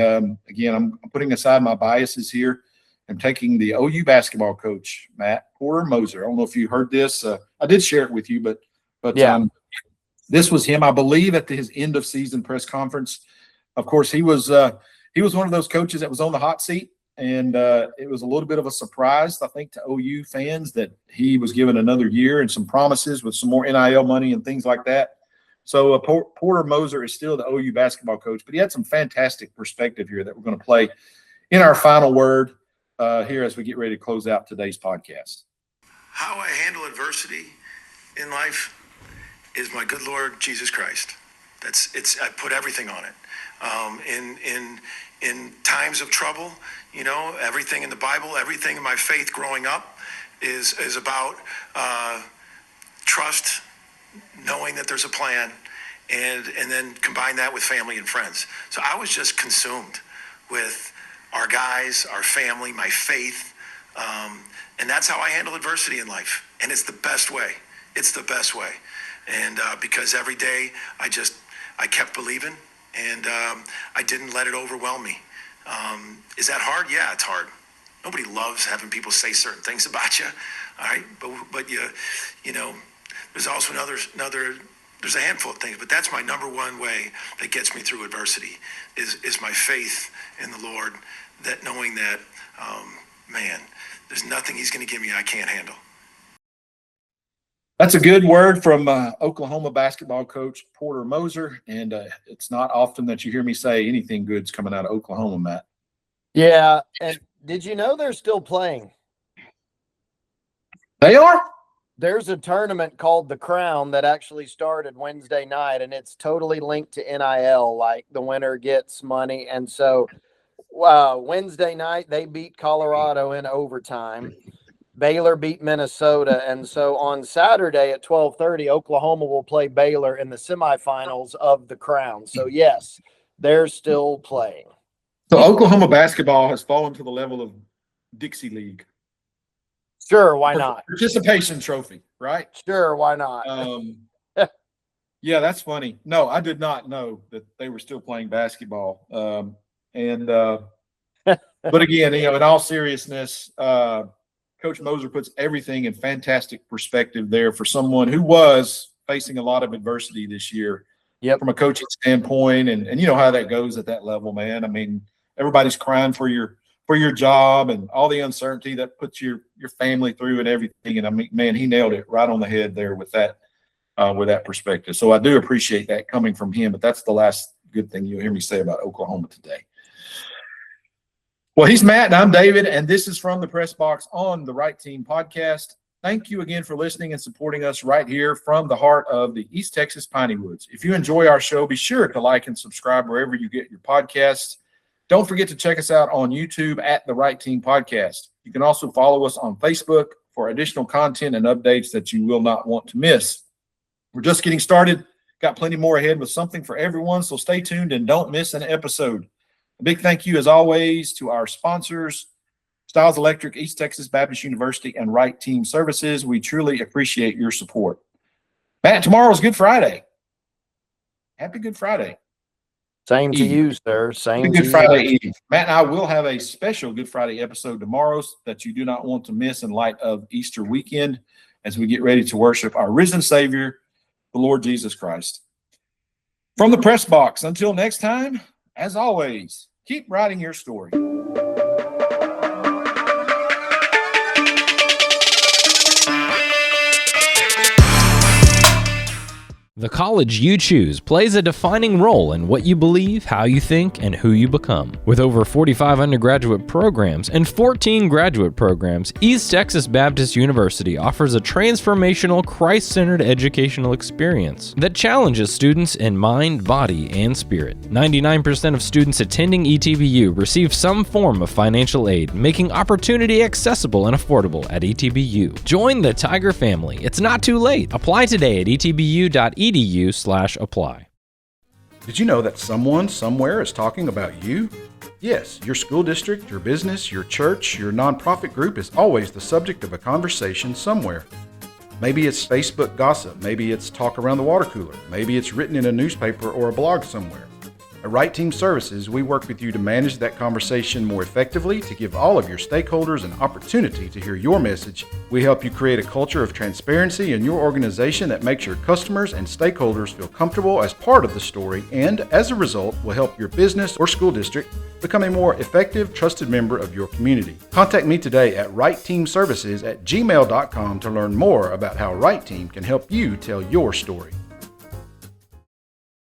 again, I'm putting aside my biases here. I'm taking the OU basketball coach, Matt Porter Moser. I don't know if you heard this. I did share it with you, but Yeah. This was him, I believe, at his end of season press conference. Of course, he was one of those coaches that was on the hot seat. And it was a little bit of a surprise, I think, to OU fans that he was given another year and some promises with some more NIL money and things like that. So Porter Moser is still the OU basketball coach, but he had some fantastic perspective here that we're going to play in our final word here as we get ready to close out today's podcast. How I handle adversity in life is my good Lord Jesus Christ. I put everything on it. In times of trouble, everything in the Bible, everything in my faith growing up is about trust, knowing that there's a plan, and then combine that with family and friends. So I was just consumed with our guys, our family, my faith, and that's how I handle adversity in life. And it's the best way. It's the best way. And because every day I kept believing, and I didn't let it overwhelm me. Is that hard? Yeah, it's hard. Nobody loves having people say certain things about you, all right? But there's also there's a handful of things, but that's my number one way that gets me through adversity is my faith in the Lord, that knowing that, man, there's nothing he's going to give me I can't handle. That's a good word from Oklahoma basketball coach Porter Moser, and it's not often that you hear me say anything good's coming out of Oklahoma, Matt. Yeah, and did you know they're still playing? They are? There's a tournament called The Crown that actually started Wednesday night, and it's totally linked to NIL, like the winner gets money. And so Wednesday night, they beat Colorado in overtime. Baylor beat Minnesota, and so on Saturday at 12:30, Oklahoma will play Baylor in the semifinals of the Crown. So yes, they're still playing. So Oklahoma basketball has fallen to the level of Dixie League. Sure, why not? Participation trophy, right? Sure, why not? Yeah, that's funny. No, I did not know that they were still playing basketball. But again, in all seriousness, Coach Moser puts everything in fantastic perspective there for someone who was facing a lot of adversity this year. Yep. From a coaching standpoint, and you know how that goes at that level, man. I mean, everybody's crying for your job and all the uncertainty that puts your family through and everything. And I mean, man, he nailed it right on the head there with that perspective. So I do appreciate that coming from him. But that's the last good thing you'll hear me say about Oklahoma today. Well, he's Matt and I'm David, and this is From the Press Box on the Right Team podcast. Thank you again for listening and supporting us right here from the heart of the East Texas Piney Woods. If you enjoy our show, be sure to like and subscribe wherever you get your podcasts. Don't forget to check us out on YouTube at the Right Team Podcast. You can also follow us on Facebook for additional content and updates that you will not want to miss. We're just getting started. Got plenty more ahead with something for everyone, so stay tuned and don't miss an episode. A big thank you, as always, to our sponsors, Stiles Electric, East Texas Baptist University, and Right Team Services. We truly appreciate your support. Matt, tomorrow's Good Friday. Happy Good Friday. Same to you, sir. Same Happy to Good Friday you. Eve. Matt and I will have a special Good Friday episode tomorrow that you do not want to miss in light of Easter weekend as we get ready to worship our risen Savior, the Lord Jesus Christ. From the press box, until next time, as always, keep writing your story. The college you choose plays a defining role in what you believe, how you think, and who you become. With over 45 undergraduate programs and 14 graduate programs, East Texas Baptist University offers a transformational, Christ-centered educational experience that challenges students in mind, body, and spirit. 99% of students attending ETBU receive some form of financial aid, making opportunity accessible and affordable at ETBU. Join the Tiger family. It's not too late. Apply today at etbu.edu/apply. Did you know that someone somewhere is talking about you? Yes, your school district, your business, your church, your nonprofit group is always the subject of a conversation somewhere. Maybe it's Facebook gossip, maybe it's talk around the water cooler, maybe it's written in a newspaper or a blog somewhere. At Right Team Services, we work with you to manage that conversation more effectively to give all of your stakeholders an opportunity to hear your message. We help you create a culture of transparency in your organization that makes your customers and stakeholders feel comfortable as part of the story, and as a result, will help your business or school district become a more effective, trusted member of your community. Contact me today at rightteamservices@gmail.com to learn more about how Right Team can help you tell your story.